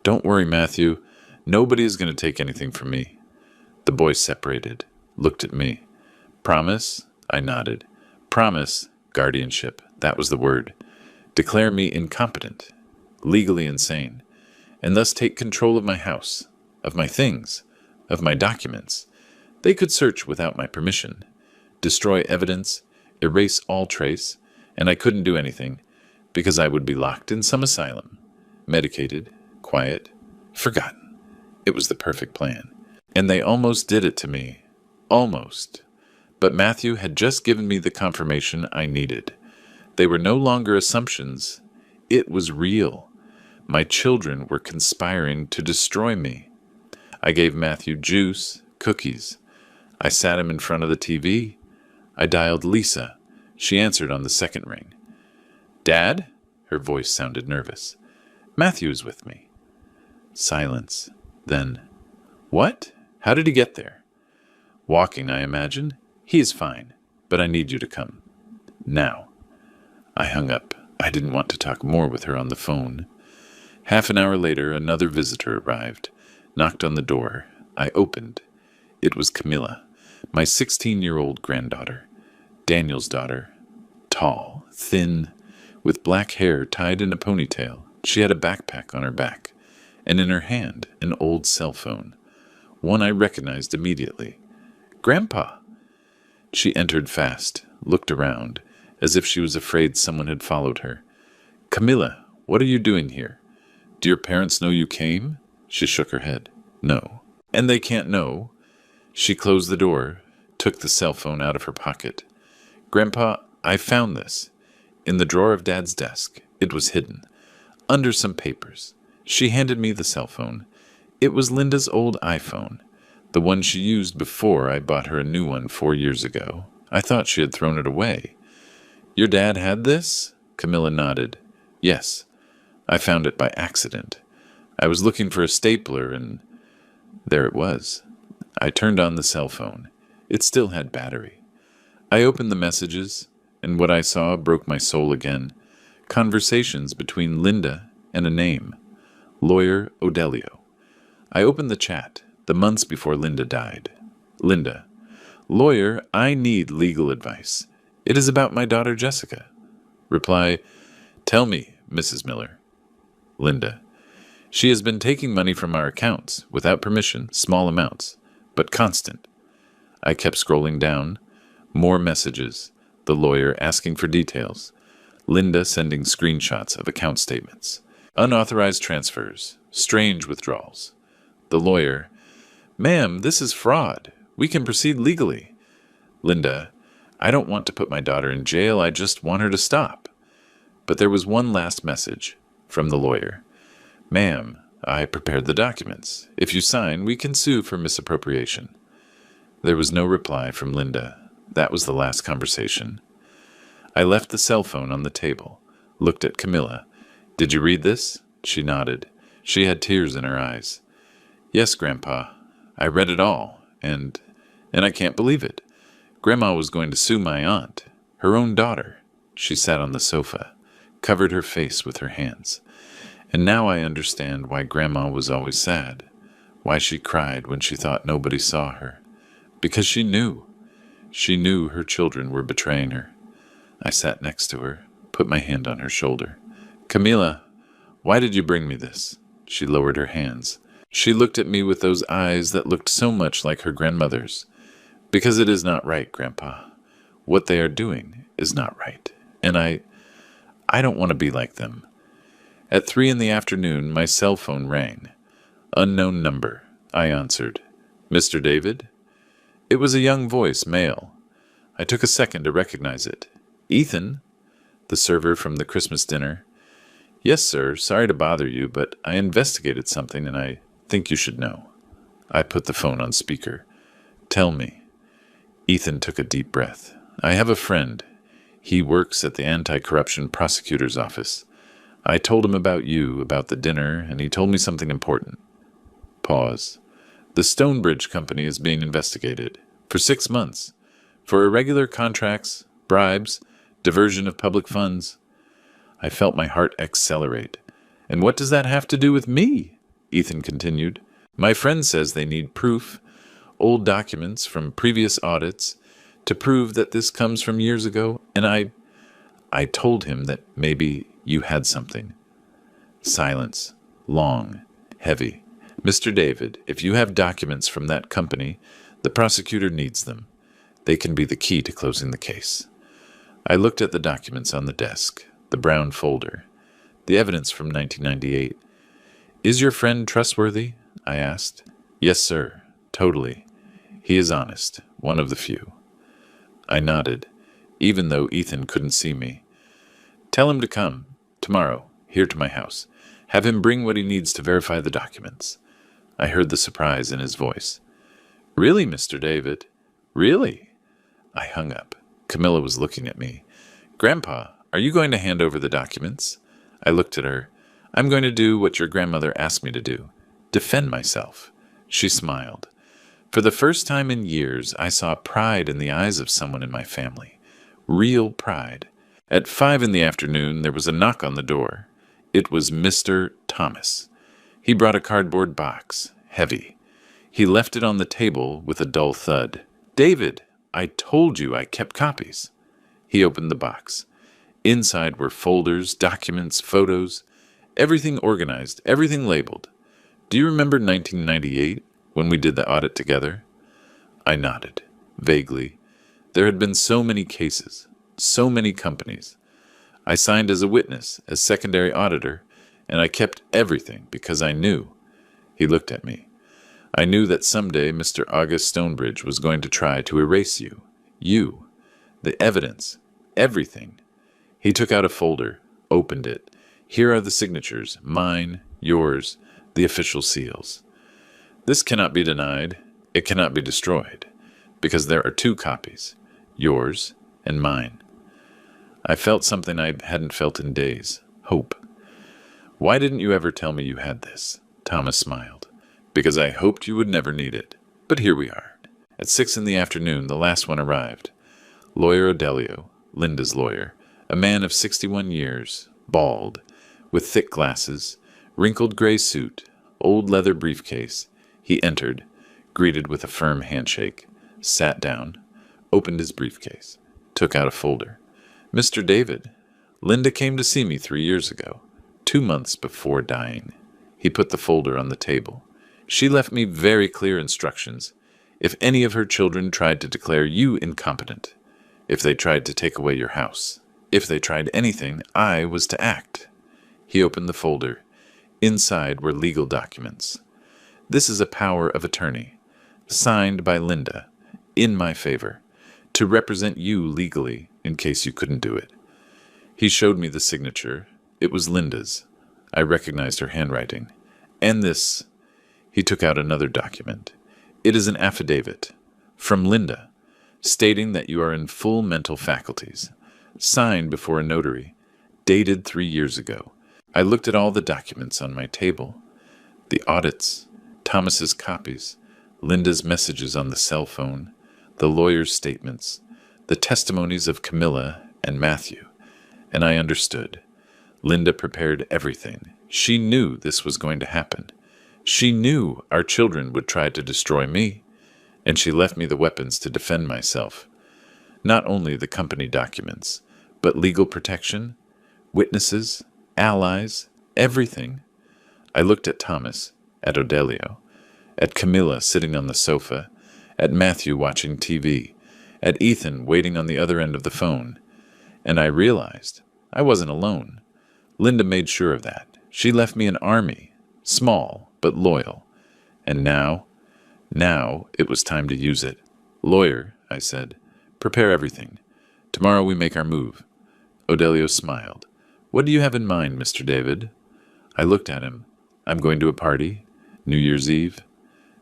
Don't worry, Matthew. Nobody is going to take anything from me. The boy separated, looked at me. Promise? I nodded. Promise, guardianship. That was the word. Declare me incompetent, legally insane, and thus take control of my house, of my things, of my documents. They could search without my permission, destroy evidence, erase all trace, and I couldn't do anything, because I would be locked in some asylum, medicated, quiet, forgotten. It was the perfect plan. And they almost did it to me. Almost. But Matthew had just given me the confirmation I needed. They were no longer assumptions. It was real. My children were conspiring to destroy me. I gave Matthew juice, cookies. I sat him in front of the TV. I dialed Lisa. She answered on the second ring. Dad? Her voice sounded nervous. Matthew is with me. Silence. Then, what? How did he get there? Walking, I imagine. He is fine, but I need you to come. Now. I hung up. I didn't want to talk more with her on the phone. Half an hour later, another visitor arrived, knocked on the door. I opened. It was Camilla, my 16-year-old granddaughter, Daniel's daughter, tall, thin, with black hair tied in a ponytail. She had a backpack on her back, and in her hand an old cell phone, one I recognized immediately. Grandpa! She entered fast, looked around, as if she was afraid someone had followed her. Camilla, what are you doing here? Do your parents know you came? She shook her head. No. And they can't know? She closed the door, took the cell phone out of her pocket. Grandpa, I found this. In the drawer of Dad's desk. It was hidden. Under some papers. She handed me the cell phone. It was Linda's old iPhone. The one she used before I bought her a new one 4 years ago. I thought she had thrown it away. Your dad had this? Camilla nodded. Yes. I found it by accident. I was looking for a stapler and there it was. I turned on the cell phone. It still had battery. I opened the messages, and what I saw broke my soul again. Conversations between Linda and a name. Lawyer Odelio. I opened the chat, the months before Linda died. Linda. Lawyer, I need legal advice. It is about my daughter Jessica. Reply, tell me, Mrs. Miller. Linda. She has been taking money from our accounts, without permission, small amounts, but constant. I kept scrolling down. More messages. The lawyer asking for details. Linda sending screenshots of account statements. Unauthorized transfers. Strange withdrawals. The lawyer. Ma'am, this is fraud. We can proceed legally. Linda. I don't want to put my daughter in jail. I just want her to stop. But there was one last message from the lawyer. Ma'am, I prepared the documents. If you sign, we can sue for misappropriation. There was no reply from Linda. That was the last conversation. I left the cell phone on the table, looked at Camilla. "Did you read this?" She nodded. She had tears in her eyes. "Yes, Grandpa. I read it all, and I can't believe it. Grandma was going to sue my aunt, her own daughter." She sat on the sofa, covered her face with her hands. "And now I understand why Grandma was always sad, why she cried when she thought nobody saw her. Because she knew. She knew her children were betraying her." I sat next to her, put my hand on her shoulder. "Camilla, why did you bring me this?" She lowered her hands. She looked at me with those eyes that looked so much like her grandmother's. "Because it is not right, Grandpa. What they are doing is not right. And I don't want to be like them." At 3 p.m, my cell phone rang. "Unknown number," I answered. "Mr. David?" It was a young voice, male. I took a second to recognize it. "Ethan?" The server from the Christmas dinner. "Yes, sir. Sorry to bother you, but I investigated something and I think you should know." I put the phone on speaker. "Tell me." Ethan took a deep breath. "I have a friend. He works at the anti-corruption prosecutor's office. I told him about you, about the dinner, and he told me something important." Pause. "The Stonebridge Company is being investigated. For 6 months. For irregular contracts, bribes, diversion of public funds." I felt my heart accelerate. "And what does that have to do with me?" Ethan continued. "My friend says they need proof, old documents from previous audits, to prove that this comes from years ago, and I told him that maybe you had something." Silence. Long. Heavy. "Mr. David, if you have documents from that company, the prosecutor needs them. They can be the key to closing the case." I looked at the documents on the desk, the brown folder, the evidence from 1998. "Is your friend trustworthy?" I asked. "Yes, sir. Totally. He is honest. One of the few." I nodded, even though Ethan couldn't see me. "Tell him to come, tomorrow, here to my house. Have him bring what he needs to verify the documents." I heard the surprise in his voice. "Really, Mr. David? Really?" I hung up. Camilla was looking at me. "Grandpa, are you going to hand over the documents?" I looked at her. "I'm going to do what your grandmother asked me to do. Defend myself." She smiled. For the first time in years, I saw pride in the eyes of someone in my family. Real pride. At 5 p.m, there was a knock on the door. It was Mr. Thomas. He brought a cardboard box, heavy. He left it on the table with a dull thud. "David, I told you I kept copies." He opened the box. Inside were folders, documents, photos, everything organized, everything labeled. "Do you remember 1998, when we did the audit together?" I nodded, vaguely. There had been so many cases, so many companies. I signed as a witness, as secondary auditor, and I kept everything because I knew. He looked at me. "I knew that someday Mr. August Stonebridge was going to try to erase you. You. The evidence. Everything." He took out a folder, opened it. "Here are the signatures, mine, yours, the official seals. This cannot be denied. It cannot be destroyed, because there are 2 copies, yours and mine." I felt something I hadn't felt in days. Hope. "Why didn't you ever tell me you had this?" Thomas smiled. "Because I hoped you would never need it. But here we are." At 6 p.m, the last one arrived. Lawyer Adelio, Linda's lawyer, a man of 61 years, bald, with thick glasses, wrinkled gray suit, old leather briefcase. He entered, greeted with a firm handshake, sat down, opened his briefcase, took out a folder. "Mr. David, Linda came to see me 3 years ago, 2 months before dying." He put the folder on the table. "She left me very clear instructions. If any of her children tried to declare you incompetent, if they tried to take away your house, if they tried anything, I was to act." He opened the folder. Inside were legal documents. "This is a power of attorney, signed by Linda, in my favor, to represent you legally in case you couldn't do it." He showed me the signature. It was Linda's. I recognized her handwriting. "And this." He took out another document. "It is an affidavit, From Linda, stating that you are in full mental faculties. Signed before a notary. Dated 3 years ago. I looked at all the documents on my table. The audits, Thomas's copies, Linda's messages on the cell phone, the lawyer's statements, the testimonies of Camilla and Matthew. And I understood. Linda prepared everything. She knew this was going to happen. She knew our children would try to destroy me, and she left me the weapons to defend myself. Not only the company documents, but legal protection, witnesses, allies, everything. I looked at Thomas, at Odelio, at Camilla sitting on the sofa, at Matthew watching TV, at Ethan waiting on the other end of the phone, and I realized I wasn't alone. Linda made sure of that. She left me an army, small but loyal. And now it was time to use it. Lawyer, I said, prepare everything. Tomorrow we make our move. Odelio smiled. What do you have in mind, Mr. David? I looked at him. I'm going to a party. New Year's Eve.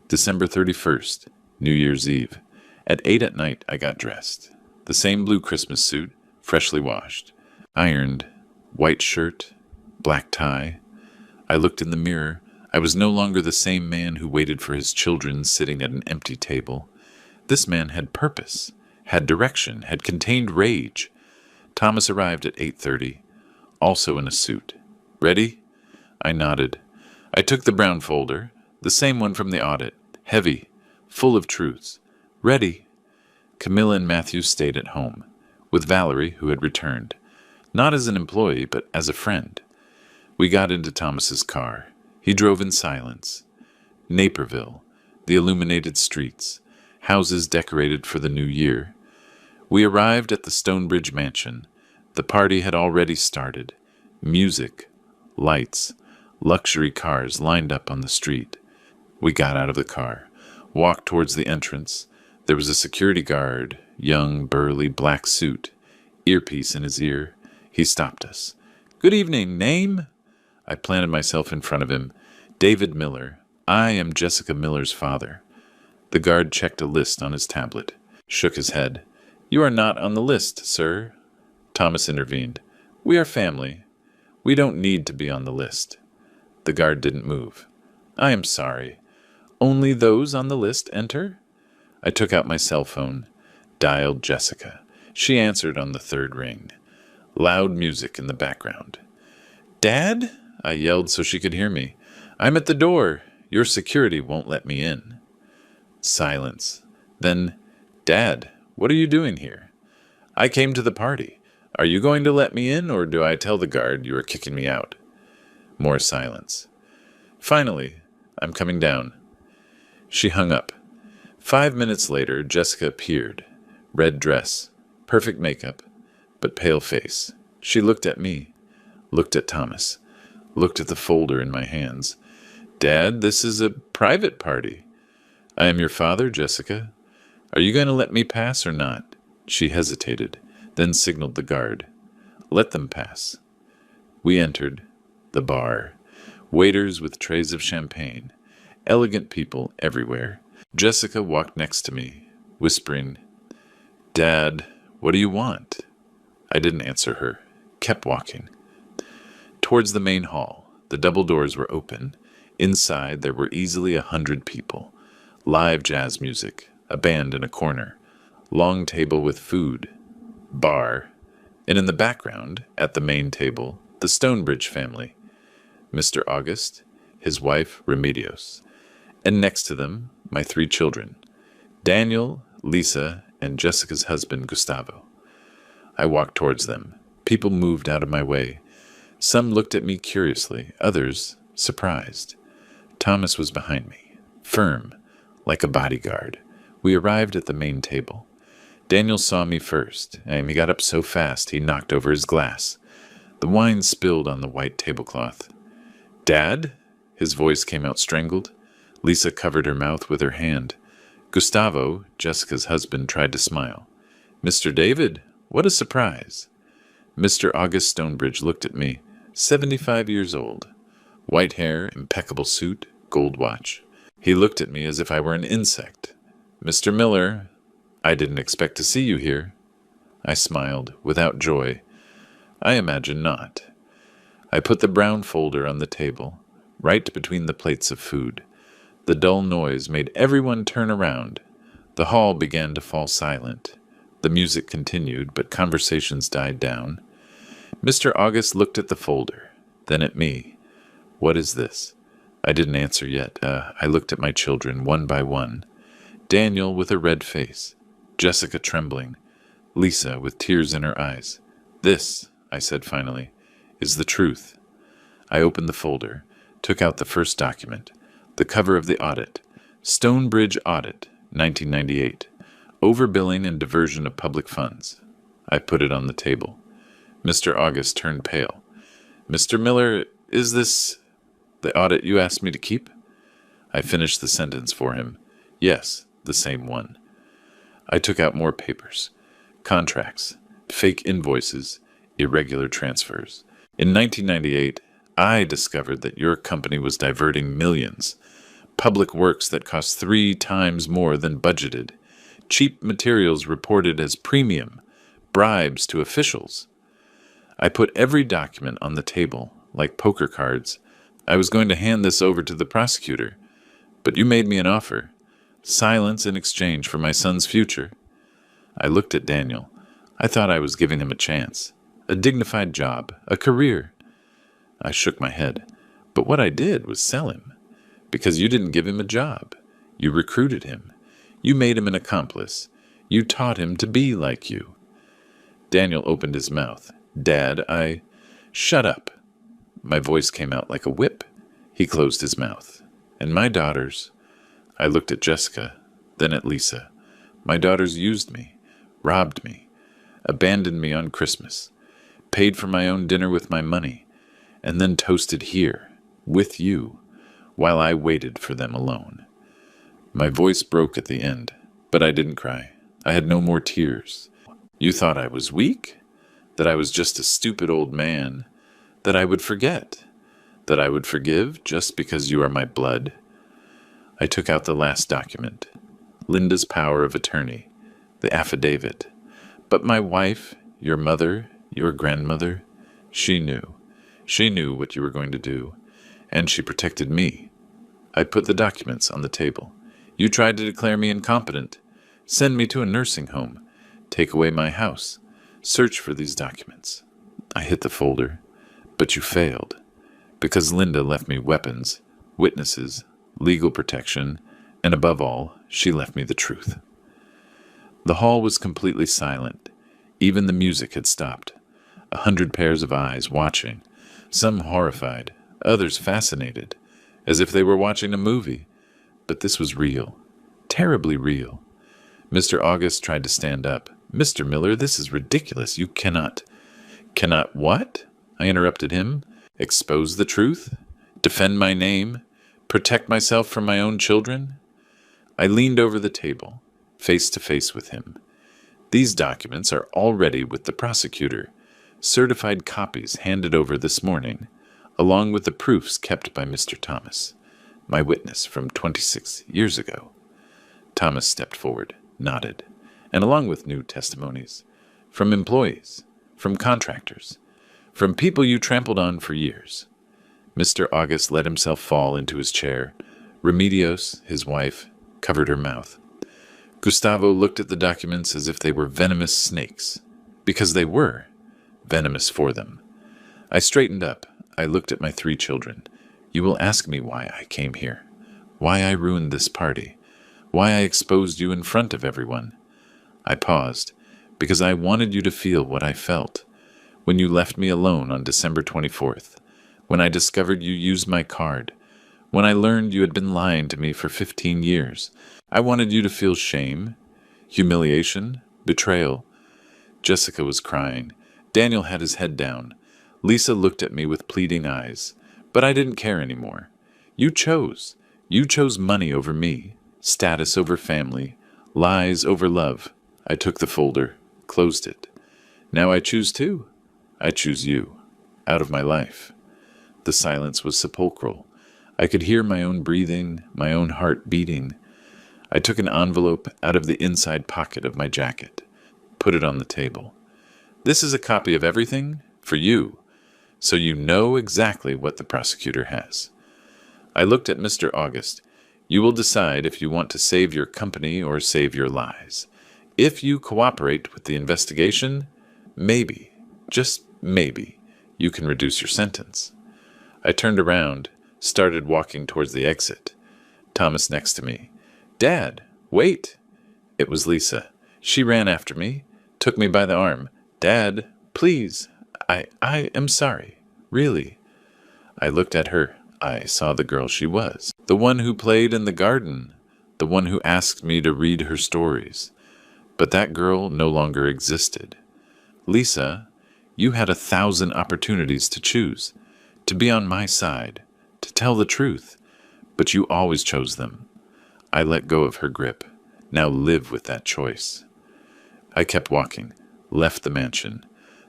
December 31st, New Year's Eve. At 8 at night, I got dressed. The same blue Christmas suit, freshly washed. Ironed. White shirt. Black tie. I looked in the mirror. I was no longer the same man who waited for his children sitting at an empty table. This man had purpose, had direction, had contained rage. Thomas arrived at 8:30, also in a suit. Ready? I nodded. I took the brown folder, the same one from the audit, heavy, full of truths. Ready? Camilla and Matthew stayed at home, with Valerie, who had returned, not as an employee, but as a friend. We got into Thomas's car. He drove in silence. Naperville, the illuminated streets, houses decorated for the new year. We arrived at the Stonebridge Mansion. The party had already started. Music, lights, luxury cars lined up on the street. We got out of the car, walked towards the entrance. There was a security guard, young, burly, black suit, earpiece in his ear. He stopped us. Good evening, name? I planted myself in front of him. David Miller. I am Jessica Miller's father. The guard checked a list on his tablet, shook his head. You are not on the list, sir. Thomas intervened. We are family. We don't need to be on the list. The guard didn't move. I am sorry. Only those on the list enter? I took out my cell phone, dialed Jessica. She answered on the third ring. Loud music in the background. Dad? I yelled so she could hear me. I'm at the door. Your security won't let me in. Silence. Then, Dad, what are you doing here? I came to the party. Are you going to let me in, or do I tell the guard you are kicking me out? More silence. Finally, I'm coming down. She hung up. 5 minutes later, Jessica appeared. Red dress, perfect makeup, but pale face. She looked at me, looked at Thomas, looked at the folder in my hands. Dad, this is a private party. I am your father, Jessica. Are you going to let me pass or not? She hesitated, then signaled the guard. Let them pass. We entered the bar. Waiters with trays of champagne. Elegant people everywhere. Jessica walked next to me, whispering, Dad, what do you want? I didn't answer her, kept walking. Towards the main hall, the double doors were open. Inside there were easily 100 people. Live jazz music, a band in a corner, long table with food, bar, and in the background, at the main table, the Stonebridge family. Mr. August, his wife Remedios, and next to them, my 3 children, Daniel, Lisa, and Jessica's husband, Gustavo. I walked towards them. People moved out of my way. Some looked at me curiously, others surprised. Thomas was behind me, firm, like a bodyguard. We arrived at the main table. Daniel saw me first, and he got up so fast he knocked over his glass. The wine spilled on the white tablecloth. Dad? His voice came out strangled. Lisa covered her mouth with her hand. Gustavo, Jessica's husband, tried to smile. Mr. David? What a surprise. Mr. August Stonebridge looked at me, 75 years old. White hair, impeccable suit, gold watch. He looked at me as if I were an insect. Mr. Miller, I didn't expect to see you here. I smiled, without joy. I imagine not. I put the brown folder on the table, right between the plates of food. The dull noise made everyone turn around. The hall began to fall silent. The music continued, but conversations died down. Mr. August looked at the folder, then at me. What is this? I didn't answer yet. I looked at my children, one by one. Daniel with a red face, Jessica trembling, Lisa with tears in her eyes. This, I said finally, is the truth. I opened the folder, took out the first document, the cover of the audit, Stonebridge Audit, 1998, overbilling and diversion of public funds. I put it on the table. Mr. August turned pale. Mr. Miller, is this the audit you asked me to keep? I finished the sentence for him. Yes, the same one. I took out more papers. Contracts, fake invoices, irregular transfers. In 1998, I discovered that your company was diverting millions. Public works that cost 3 times more than budgeted. Cheap materials reported as premium. Bribes to officials. I put every document on the table, like poker cards. I was going to hand this over to the prosecutor, but you made me an offer. Silence in exchange for my son's future. I looked at Daniel. I thought I was giving him a chance. A dignified job. A career. I shook my head. But what I did was sell him. Because you didn't give him a job. You recruited him. You made him an accomplice. You taught him to be like you. Daniel opened his mouth. Dad, Shut up. My voice came out like a whip. He closed his mouth. And my daughters... I looked at Jessica, then at Lisa. My daughters used me, robbed me, abandoned me on Christmas, paid for my own dinner with my money, and then toasted here, with you, while I waited for them alone. My voice broke at the end, but I didn't cry. I had no more tears. You thought I was weak? That I was just a stupid old man? That I would forget? That I would forgive just because you are my blood? I took out the last document, Linda's power of attorney, the affidavit. But my wife, your mother, your grandmother, she knew. She knew what you were going to do, and she protected me. I put the documents on the table. You tried to declare me incompetent, send me to a nursing home, take away my house, search for these documents. I hit the folder, but you failed, because Linda left me weapons, witnesses, legal protection, and above all, she left me the truth. The hall was completely silent. Even the music had stopped. 100 pairs of eyes watching, some horrified, others fascinated, as if they were watching a movie. But this was real, terribly real. Mr. August tried to stand up. Mr. Miller, this is ridiculous. You cannot... Cannot what? I interrupted him. Expose the truth? Defend my name? Protect myself from my own children? I leaned over the table, face to face with him. These documents are already with the prosecutor, certified copies handed over this morning, along with the proofs kept by Mr. Thomas, my witness from 26 years ago. Thomas stepped forward, nodded, and along with new testimonies, from employees, from contractors, from people you trampled on for years. Mr. August let himself fall into his chair. Remedios, his wife, covered her mouth. Gustavo looked at the documents as if they were venomous snakes, because they were venomous for them. I straightened up. I looked at my 3 children. You will ask me why I came here, why I ruined this party, why I exposed you in front of everyone. I paused, because I wanted you to feel what I felt when you left me alone on December 24th. When I discovered you used my card, when I learned you had been lying to me for 15 years, I wanted you to feel shame, humiliation, betrayal. Jessica was crying. Daniel had his head down. Lisa looked at me with pleading eyes. But I didn't care anymore. You chose. You chose money over me, status over family, lies over love. I took the folder, closed it. Now I choose too. I choose you, out of my life. The silence was sepulchral. I could hear my own breathing, my own heart beating. I took an envelope out of the inside pocket of my jacket, put it on the table. This is a copy of everything for you, so you know exactly what the prosecutor has. I looked at Mr. August. You will decide if you want to save your company or save your lies. If you cooperate with the investigation, maybe, just maybe, you can reduce your sentence. I turned around, started walking towards the exit. Thomas next to me. Dad, wait! It was Lisa. She ran after me, took me by the arm. Dad, please, I am sorry, really. I looked at her. I saw the girl she was. The one who played in the garden. The one who asked me to read her stories. But that girl no longer existed. Lisa, you had 1,000 opportunities to choose, to be on my side, to tell the truth, but you always chose them. I let go of her grip. Now live with that choice. I kept walking, left the mansion.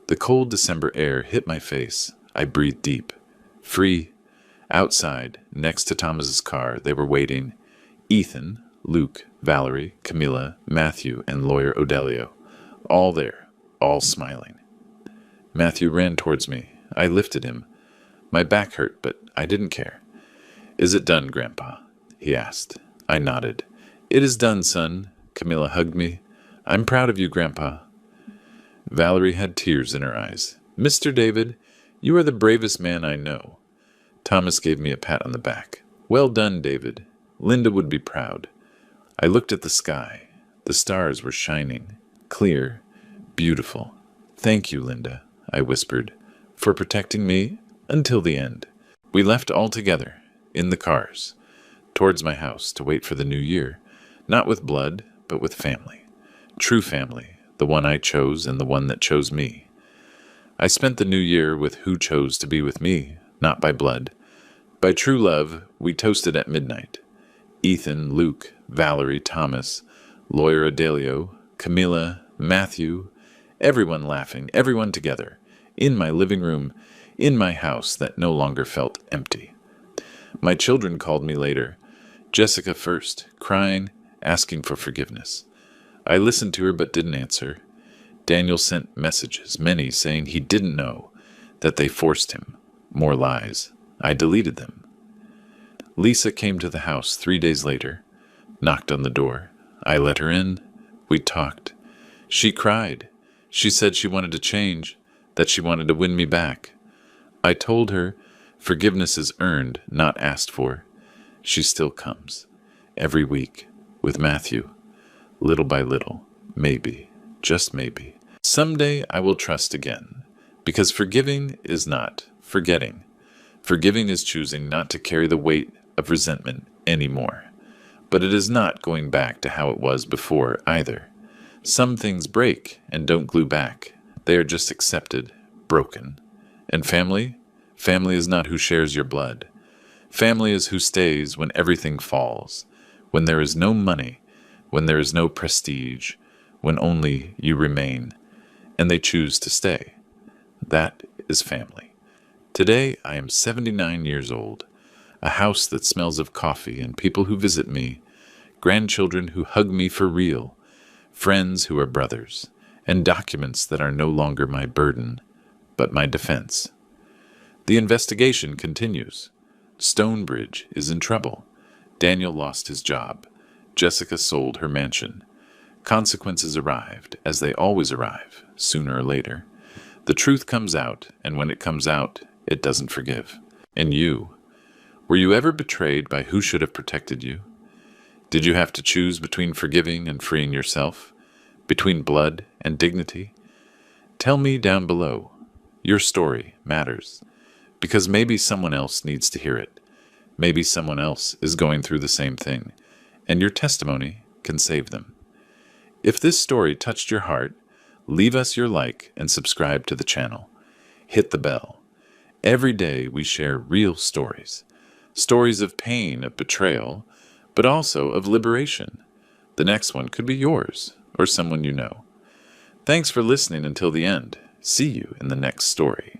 The cold December air hit my face. I breathed deep. Free. Outside, next to Thomas's car, they were waiting. Ethan, Luke, Valerie, Camilla, Matthew, and lawyer Odelio. All there, all smiling. Matthew ran towards me. I lifted him. My back hurt, but I didn't care. Is it done, Grandpa? He asked. I nodded. It is done, son. Camilla hugged me. I'm proud of you, Grandpa. Valerie had tears in her eyes. Mr. David, you are the bravest man I know. Thomas gave me a pat on the back. Well done, David. Linda would be proud. I looked at the sky. The stars were shining, clear, beautiful. Thank you, Linda, I whispered, for protecting me until the end. We left all together, in the cars, towards my house to wait for the new year, not with blood, but with family. True family, the one I chose and the one that chose me. I spent the new year with who chose to be with me, not by blood. By true love, we toasted at midnight. Ethan, Luke, Valerie, Thomas, lawyer Adelio, Camilla, Matthew, everyone laughing, everyone together, in my living room, in my house that no longer felt empty. My children called me later. Jessica first, crying, asking for forgiveness. I listened to her but didn't answer. Daniel sent messages, many saying he didn't know, that they forced him. More lies. I deleted them. Lisa came to the house 3 days later, knocked on the door. I let her in. We talked. She cried. She said she wanted to change, that she wanted to win me back. I told her forgiveness is earned, not asked for. She still comes, every week, with Matthew, little by little, maybe, just maybe. Someday I will trust again, because forgiving is not forgetting. Forgiving is choosing not to carry the weight of resentment anymore. But it is not going back to how it was before either. Some things break and don't glue back. They are just accepted, broken. And family? Family is not who shares your blood. Family is who stays when everything falls, when there is no money, when there is no prestige, when only you remain, and they choose to stay. That is family. Today I am 79 years old, a house that smells of coffee and people who visit me, grandchildren who hug me for real, friends who are brothers, and documents that are no longer my burden, but my defense. The investigation continues. Stonebridge is in trouble. Daniel lost his job. Jessica sold her mansion. Consequences arrived, as they always arrive, sooner or later. The truth comes out, and when it comes out, it doesn't forgive. And you? Were you ever betrayed by who should have protected you? Did you have to choose between forgiving and freeing yourself? Between blood and dignity? Tell me down below. Your story matters. Because maybe someone else needs to hear it. Maybe someone else is going through the same thing, and your testimony can save them. If this story touched your heart, leave us your like and subscribe to the channel. Hit the bell. Every day we share real stories. Stories of pain, of betrayal, but also of liberation. The next one could be yours or someone you know. Thanks for listening until the end. See you in the next story.